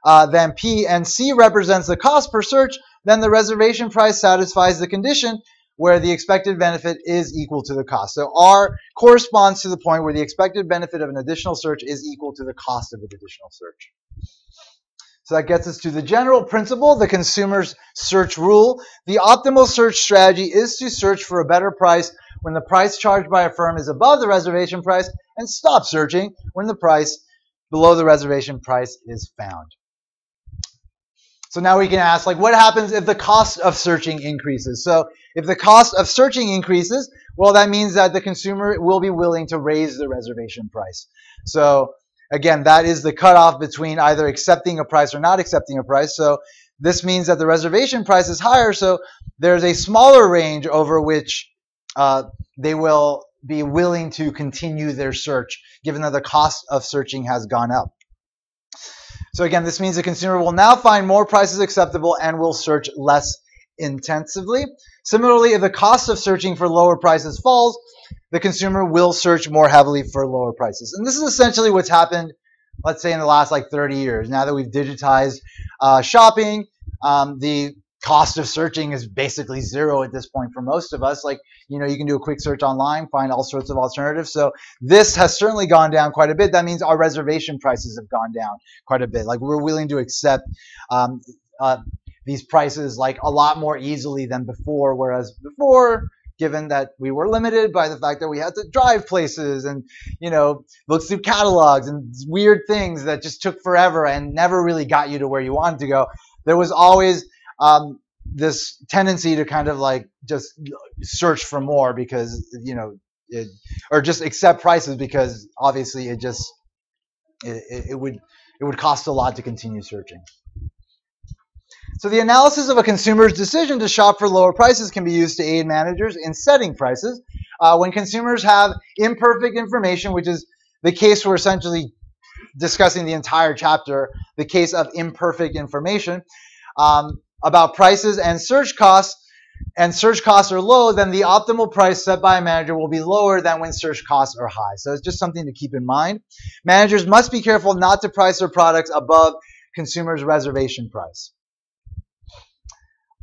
than P, and C represents the cost per search, then the reservation price satisfies the condition where the expected benefit is equal to the cost. So R corresponds to the point where the expected benefit of an additional search is equal to the cost of an additional search. So that gets us to the general principle, the consumer's search rule. The optimal search strategy is to search for a better price when the price charged by a firm is above the reservation price, and stop searching when the price below the reservation price is found. So now we can ask, like, what happens if the cost of searching increases? So if the cost of searching increases, well, that means that the consumer will be willing to raise the reservation price. So again, that is the cutoff between either accepting a price or not accepting a price. So this means that the reservation price is higher, so there's a smaller range over which they will be willing to continue their search, given that the cost of searching has gone up. So again, this means the consumer will now find more prices acceptable and will search less intensively. Similarly, if the cost of searching for lower prices falls, the consumer will search more heavily for lower prices. And this is essentially what's happened, let's say, in the last 30 years. Now that we've digitized shopping, the cost of searching is basically zero at this point for most of us. You can do a quick search online, find all sorts of alternatives. So this has certainly gone down quite a bit. That means our reservation prices have gone down quite a bit. We're willing to accept these prices a lot more easily than before, whereas before, given that we were limited by the fact that we had to drive places and, look through catalogs and weird things that just took forever and never really got you to where you wanted to go, there was always this tendency to kind of just search for more because, or just accept prices because obviously it would cost a lot to continue searching. So the analysis of a consumer's decision to shop for lower prices can be used to aid managers in setting prices. When consumers have imperfect information, which is the case we're essentially discussing the entire chapter, the case of imperfect information, about prices and search costs are low, then the optimal price set by a manager will be lower than when search costs are high. So it's just something to keep in mind. Managers must be careful not to price their products above consumers' reservation price.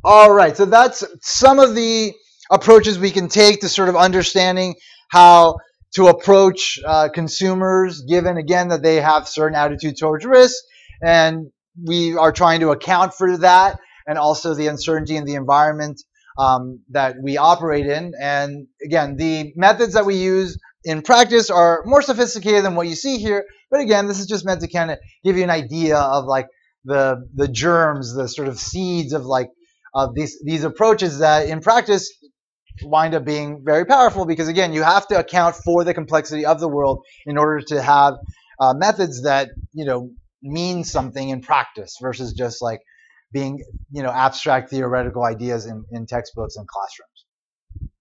All right, so that's some of the approaches we can take to sort of understanding how to approach consumers, given, again, that they have certain attitude towards risk, and we are trying to account for that, and also the uncertainty in the environment that we operate in. And again, the methods that we use in practice are more sophisticated than what you see here, but again, this is just meant to kind of give you an idea of the germs, the sort of seeds of these approaches that in practice wind up being very powerful, because again, you have to account for the complexity of the world in order to have methods that mean something in practice versus just being abstract theoretical ideas in textbooks and classrooms.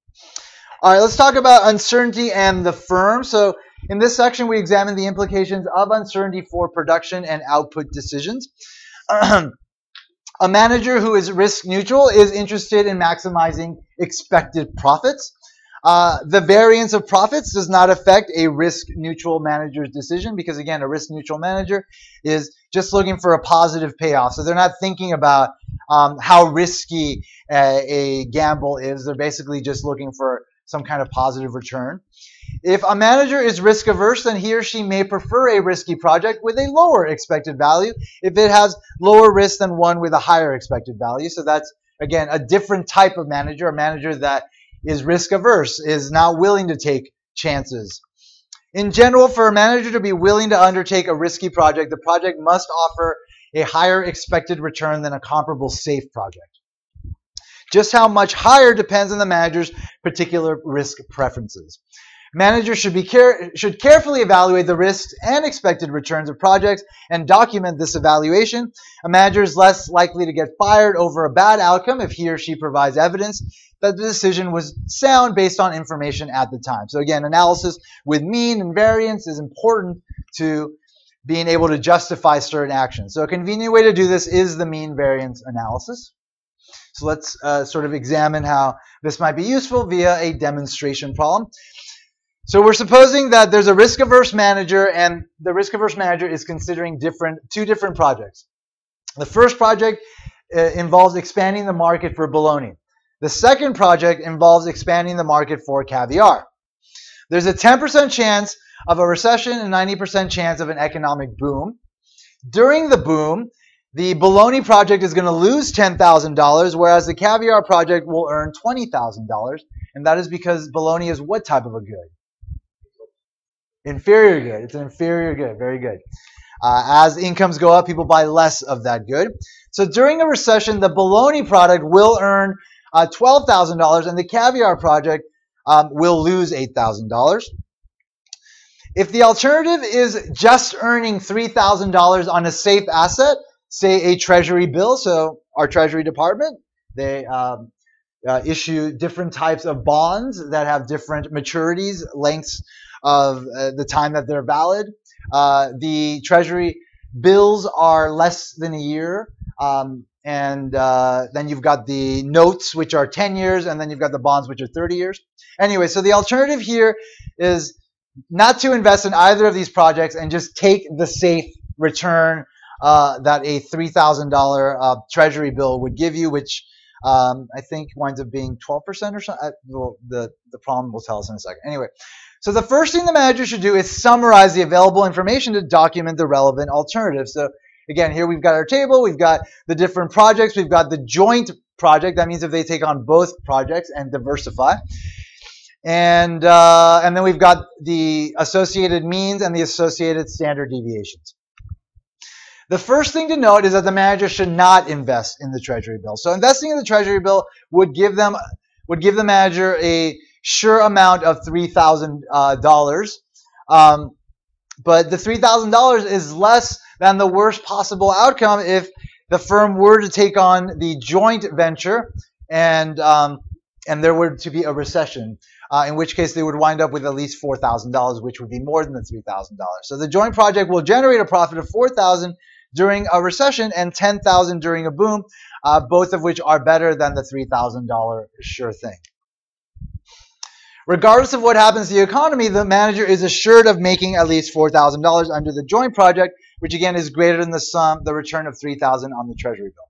All right, let's talk about uncertainty and the firm. So in this section, we examine the implications of uncertainty for production and output decisions. A manager who is risk neutral is interested in maximizing expected profits. The variance of profits does not affect a risk neutral manager's decision because, again, a risk neutral manager is just looking for a positive payoff. So they're not thinking about how risky a gamble is. They're basically just looking for some kind of positive return. If a manager is risk averse, then he or she may prefer a risky project with a lower expected value if it has lower risk than one with a higher expected value. So that's, again, a different type of manager. A manager that is risk averse, is not willing to take chances. In general, for a manager to be willing to undertake a risky project, the project must offer a higher expected return than a comparable safe project. Just how much higher depends on the manager's particular risk preferences. Managers should carefully evaluate the risks and expected returns of projects and document this evaluation. A manager is less likely to get fired over a bad outcome if he or she provides evidence that the decision was sound based on information at the time. So again, analysis with mean and variance is important to being able to justify certain actions. So a convenient way to do this is the mean variance analysis. So let's sort of examine how this might be useful via a demonstration problem. So we're supposing that there's a risk-averse manager, and the risk-averse manager is considering two different projects. The first project involves expanding the market for bologna. The second project involves expanding the market for caviar. There's a 10% chance of a recession and 90% chance of an economic boom. During the boom, the bologna project is going to lose $10,000, whereas the caviar project will earn $20,000. And that is because bologna is what type of a good? Inferior good. It's an inferior good. Very good. As incomes go up, people buy less of that good. So during a recession, the bologna product will earn $12,000, and the caviar project will lose $8,000. If the alternative is just earning $3,000 on a safe asset, say a treasury bill, so our treasury department, they issue different types of bonds that have different maturities, lengths of the time that they're valid. The treasury bills are less than a year, and then you've got the notes, which are 10 years, and then you've got the bonds, which are 30 years. Anyway, so the alternative here is not to invest in either of these projects and just take the safe return that a $3,000 treasury bill would give you, which I think winds up being 12% or something. Well, the problem will tell us in a second. Anyway, so the first thing the manager should do is summarize the available information to document the relevant alternatives. So again, here we've got our table, we've got the different projects, we've got the joint project. That means if they take on both projects and diversify. And then we've got the associated means and the associated standard deviations. The first thing to note is that the manager should not invest in the treasury bill. So investing in the treasury bill would give the manager a sure amount of $3,000. But the $3,000 is less than the worst possible outcome if the firm were to take on the joint venture and there were to be a recession. In which case they would wind up with at least $4,000, which would be more than the $3,000. So the joint project will generate a profit of $4,000 during a recession and $10,000 during a boom, both of which are better than the $3,000 sure thing. Regardless of what happens to the economy, the manager is assured of making at least $4,000 under the joint project, which again is greater than the return of $3,000 on the treasury bill.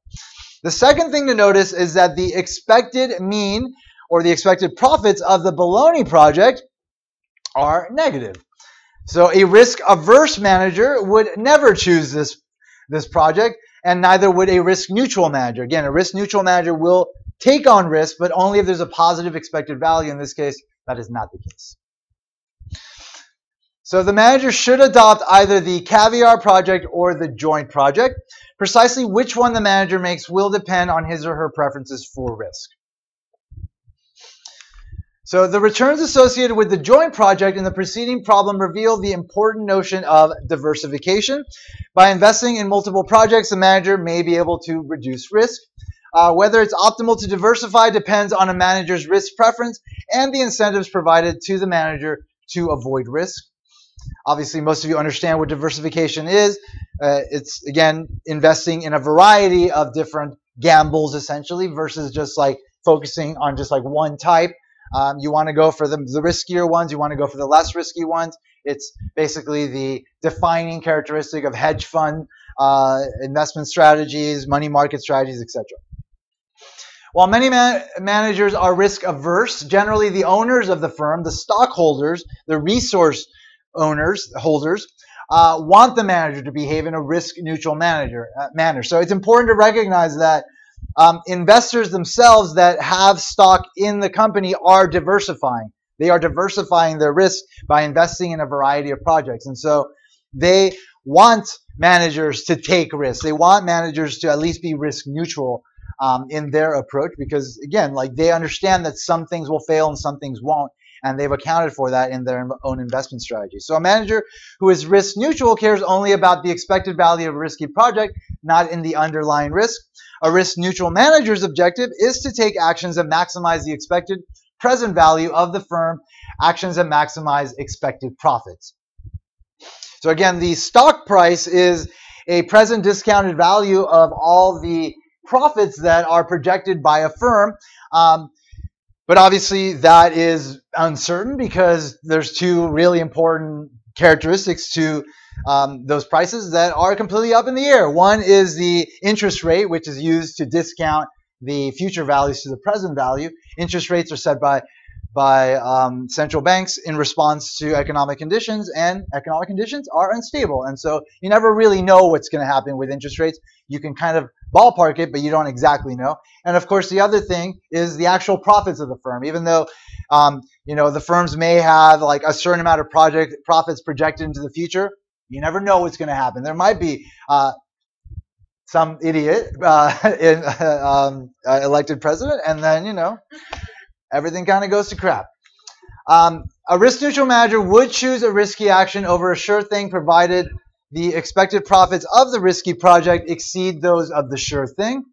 The second thing to notice is that the expected mean or the expected profits of the bologna project are negative. So a risk-averse manager would never choose this project, and neither would a risk-neutral manager. Again, a risk-neutral manager will take on risk, but only if there's a positive expected value. In this case, that is not the case. So the manager should adopt either the caviar project or the joint project. Precisely which one the manager makes will depend on his or her preferences for risk. So the returns associated with the joint project in the preceding problem reveal the important notion of diversification. By investing in multiple projects, the manager may be able to reduce risk. Whether it's optimal to diversify depends on a manager's risk preference and the incentives provided to the manager to avoid risk. Obviously, most of you understand what diversification is. It's, again, investing in a variety of different gambles, essentially, versus just like focusing on just like one type. You want to go for the riskier ones. You want to go for the less risky ones. It's basically the defining characteristic of hedge fund investment strategies, money market strategies, etc. While many managers are risk averse, generally the owners of the firm, the stockholders, the resource holders, want the manager to behave in a risk-neutral manner. So it's important to recognize that investors themselves that have stock in the company are diversifying. They are diversifying their risk by investing in a variety of projects. And so they want managers to take risks. They want managers to at least be risk neutral in their approach because, again, like they understand that some things will fail and some things won't. And they've accounted for that in their own investment strategy. So a manager who is risk neutral cares only about the expected value of a risky project, not in the underlying risk. A risk neutral manager's objective is to take actions that maximize the expected present value of the firm, actions that maximize expected profits. So again, the stock price is a present discounted value of all the profits that are projected by a firm. But obviously that is uncertain because there's two really important characteristics to those prices that are completely up in the air. One is the interest rate, which is used to discount the future values to the present value. Interest rates are set by central banks in response to economic conditions, and economic conditions are unstable. And so you never really know what's going to happen with interest rates. You can kind of ballpark it, but you don't exactly know. And of course, the other thing is the actual profits of the firm. Even though the firms may have like a certain amount of profits projected into the future, you never know what's going to happen. There might be some idiot elected president, and then everything kind of goes to crap. A risk-neutral manager would choose a risky action over a sure thing, provided the expected profits of the risky project exceed those of the sure thing.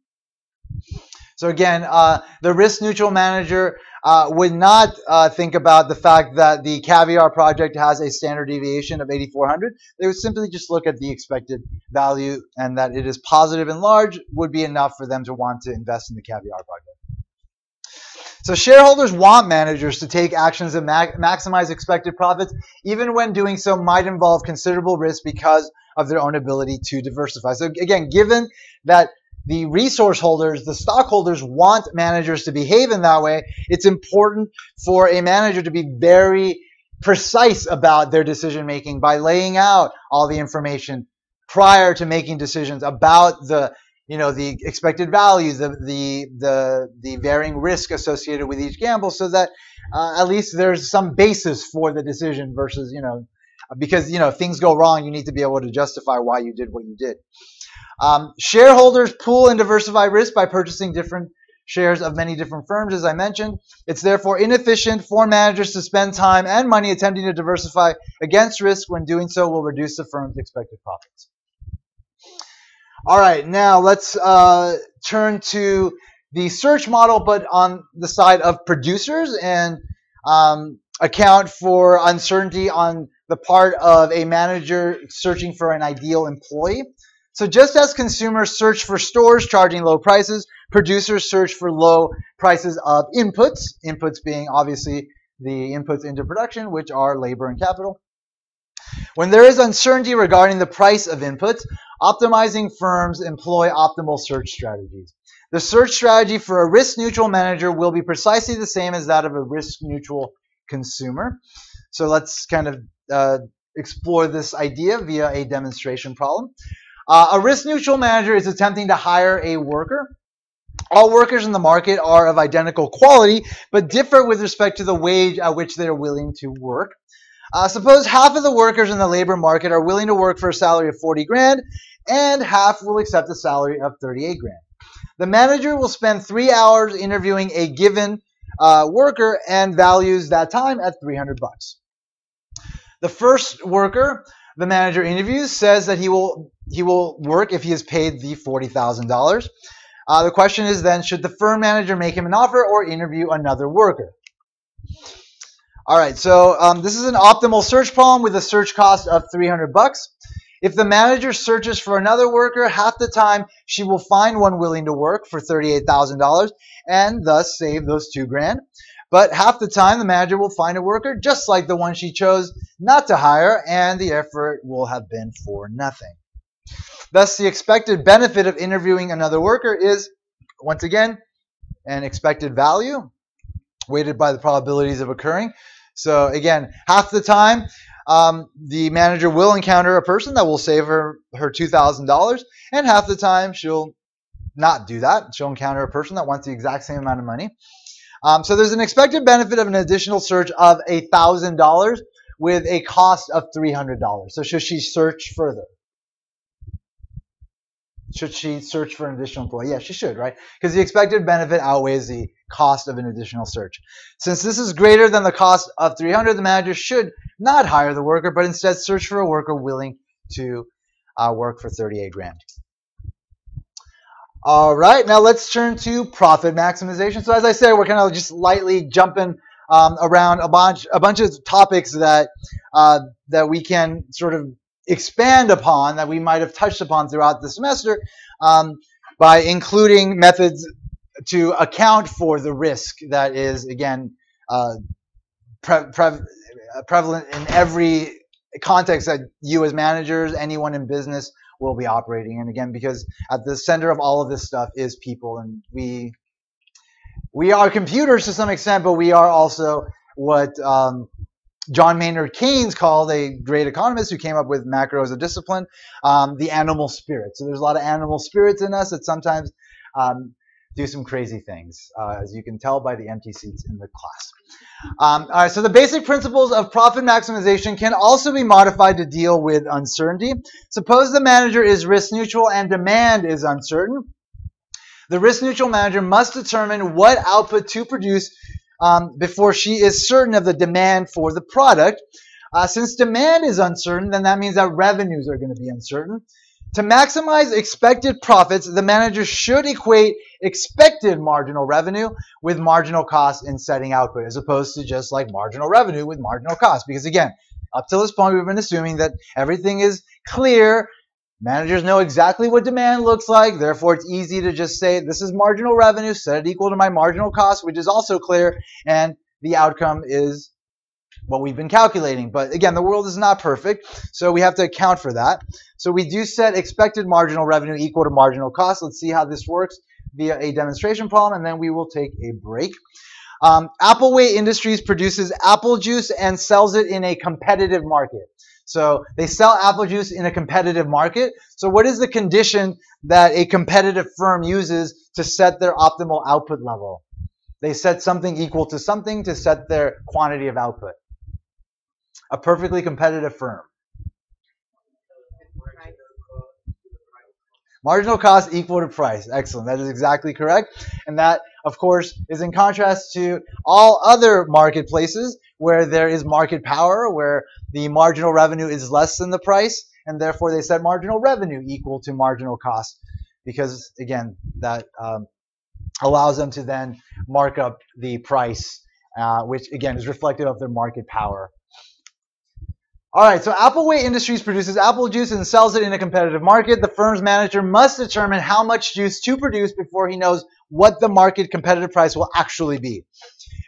So again, the risk-neutral manager would not think about the fact that the caviar project has a standard deviation of 8,400. They would simply just look at the expected value, and that it is positive and large would be enough for them to want to invest in the caviar project. So shareholders want managers to take actions that maximize expected profits, even when doing so might involve considerable risk because of their own ability to diversify. So again, given that the resource holders, the stockholders, want managers to behave in that way, it's important for a manager to be very precise about their decision making by laying out all the information prior to making decisions about the expected values, the varying risk associated with each gamble, so that at least there's some basis for the decision versus, because, if things go wrong, you need to be able to justify why you did what you did. Shareholders pool and diversify risk by purchasing different shares of many different firms, as I mentioned. It's therefore inefficient for managers to spend time and money attempting to diversify against risk. When doing so will reduce the firm's expected profits. All right, now let's turn to the search model, but on the side of producers, and account for uncertainty on the part of a manager searching for an ideal employee. So just as consumers search for stores charging low prices, producers search for low prices of inputs, inputs being obviously the inputs into production, which are labor and capital. When there is uncertainty regarding the price of inputs, optimizing firms employ optimal search strategies. The search strategy for a risk-neutral manager will be precisely the same as that of a risk-neutral consumer. So let's kind of explore this idea via a demonstration problem. A risk-neutral manager is attempting to hire a worker. All workers in the market are of identical quality, but differ with respect to the wage at which they are willing to work. Suppose half of the workers in the labor market are willing to work for a salary of 40 grand, and half will accept a salary of 38 grand. The manager will spend 3 hours interviewing a given worker and values that time at 300 bucks. The first worker the manager interviews says that he will work if he is paid the $40,000. The question is then, should the firm manager make him an offer or interview another worker? All right, so this is an optimal search problem with a search cost of 300 bucks. If the manager searches for another worker, half the time she will find one willing to work for $38,000 and thus save those 2 grand. But half the time the manager will find a worker just like the one she chose not to hire, and the effort will have been for nothing. Thus, the expected benefit of interviewing another worker is, once again, an expected value weighted by the probabilities of occurring. So again, half the time the manager will encounter a person that will save her $2,000, and half the time she'll not do that. She'll encounter a person that wants the exact same amount of money. So there's an expected benefit of an additional search of $1,000 with a cost of $300. So should she search further? Should she search for an additional employee? Yeah, she should, right? Because the expected benefit outweighs the cost of an additional search. Since this is greater than the cost of $300, the manager should not hire the worker, but instead search for a worker willing to work for 38 grand. All right, now let's turn to profit maximization. So as I said, we're kind of just lightly jumping around a bunch of topics that we can sort of expand upon, that we might have touched upon throughout the semester, by including methods to account for the risk that is, again, prevalent in every context that you as managers, anyone in business, will be operating in. Again, because at the center of all of this stuff is people, and we are computers to some extent, but we are also what John Maynard Keynes called, a great economist who came up with macro as a discipline, the animal spirit. So there's a lot of animal spirits in us that sometimes do some crazy things, as you can tell by the empty seats in the class. All right, so the basic principles of profit maximization can also be modified to deal with uncertainty. Suppose the manager is risk neutral and demand is uncertain. The risk neutral manager must determine what output to produce before she is certain of the demand for the product. Since demand is uncertain, then that means that revenues are going to be uncertain. To maximize expected profits, the manager should equate expected marginal revenue with marginal cost in setting output, as opposed to just like marginal revenue with marginal cost. Because again, up till this point, we've been assuming that everything is clear. Managers know exactly what demand looks like. Therefore, it's easy to just say, this is marginal revenue, set it equal to my marginal cost, which is also clear. And the outcome is what we've been calculating. But again, the world is not perfect, so we have to account for that. So we do set expected marginal revenue equal to marginal cost. Let's see how this works via a demonstration problem, and then we will take a break. Appleway Industries produces apple juice and sells it in a competitive market. So they sell apple juice in a competitive market. So what is the condition that a competitive firm uses to set their optimal output level? They set something equal to something to set their quantity of output. A perfectly competitive firm. Marginal cost equal to price. Excellent. That is exactly correct. And that, of course, is in contrast to all other marketplaces where there is market power, where the marginal revenue is less than the price, and therefore they set marginal revenue equal to marginal cost. Because, again, that allows them to then mark up the price, which, again, is reflective of their market power. All right, so Appleway Industries produces apple juice and sells it in a competitive market. The firm's manager must determine how much juice to produce before he knows what the market competitive price will actually be.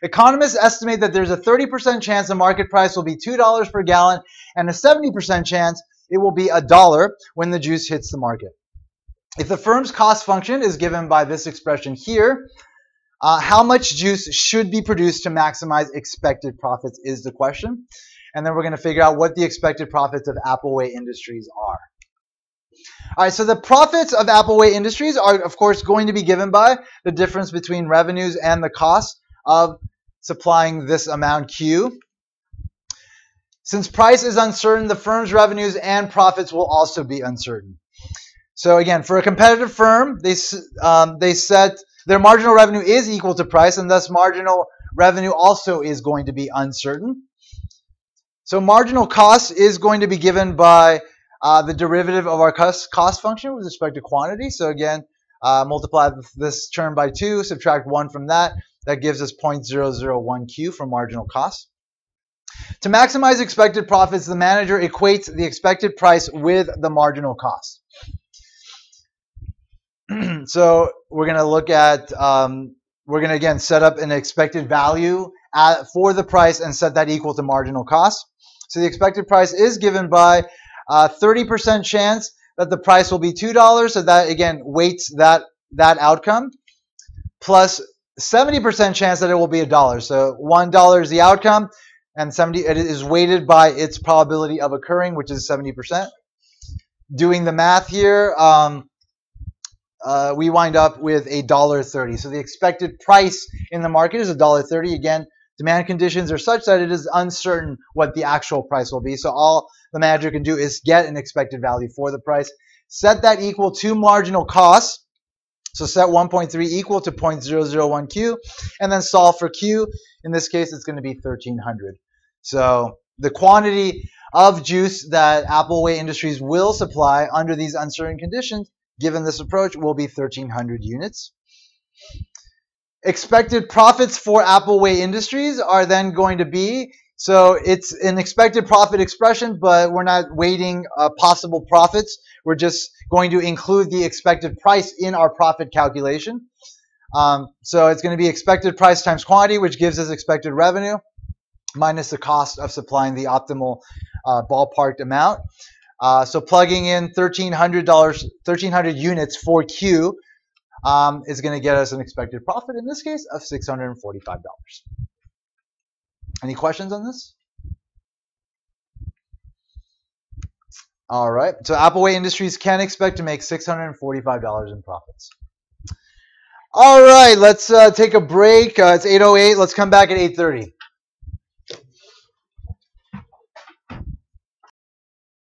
Economists estimate that there's a 30% chance the market price will be $2 per gallon and a 70% chance it will be $1 when the juice hits the market. If the firm's cost function is given by this expression here, how much juice should be produced to maximize expected profits is the question. And then we're going to figure out what the expected profits of Appleway Industries are. All right, so the profits of Appleway Industries are, of course, going to be given by the difference between revenues and the cost of supplying this amount Q. Since price is uncertain, the firm's revenues and profits will also be uncertain. So again, for a competitive firm, they set their marginal revenue is equal to price, and thus marginal revenue also is going to be uncertain. So marginal cost is going to be given by the derivative of our cost function with respect to quantity. So again, multiply this term by 2, subtract 1 from that. That gives us 0.001 Q for marginal cost. To maximize expected profits, the manager equates the expected price with the marginal cost. So we're going to look at, we're going to again set up an expected value for the price and set that equal to marginal cost. So the expected price is given by 30% chance that the price will be $2. So that again weights that outcome, plus 70% chance that it will be $1. So $1 is the outcome, and it is weighted by its probability of occurring, which is 70%. Doing the math here, we wind up with $1.30. So the expected price in the market is $1.30. Again, demand conditions are such that it is uncertain what the actual price will be. So all the manager can do is get an expected value for the price, set that equal to marginal cost. So set 1.3 equal to 0.001 Q, and then solve for Q. In this case, it's going to be 1,300. So the quantity of juice that Appleway Industries will supply under these uncertain conditions, given this approach, will be 1,300 units. Expected profits for Appleway Industries are then going to be, so it's an expected profit expression, but we're not weighting possible profits. We're just going to include the expected price in our profit calculation. So it's going to be expected price times quantity, which gives us expected revenue, minus the cost of supplying the optimal ballparked amount. So plugging in $1,300, 1,300 units for Q is going to get us an expected profit, in this case, of $645. Any questions on this? All right. So Appleway Industries can expect to make $645 in profits. All right. Let's take a break. It's 8:08. Let's come back at 8:30.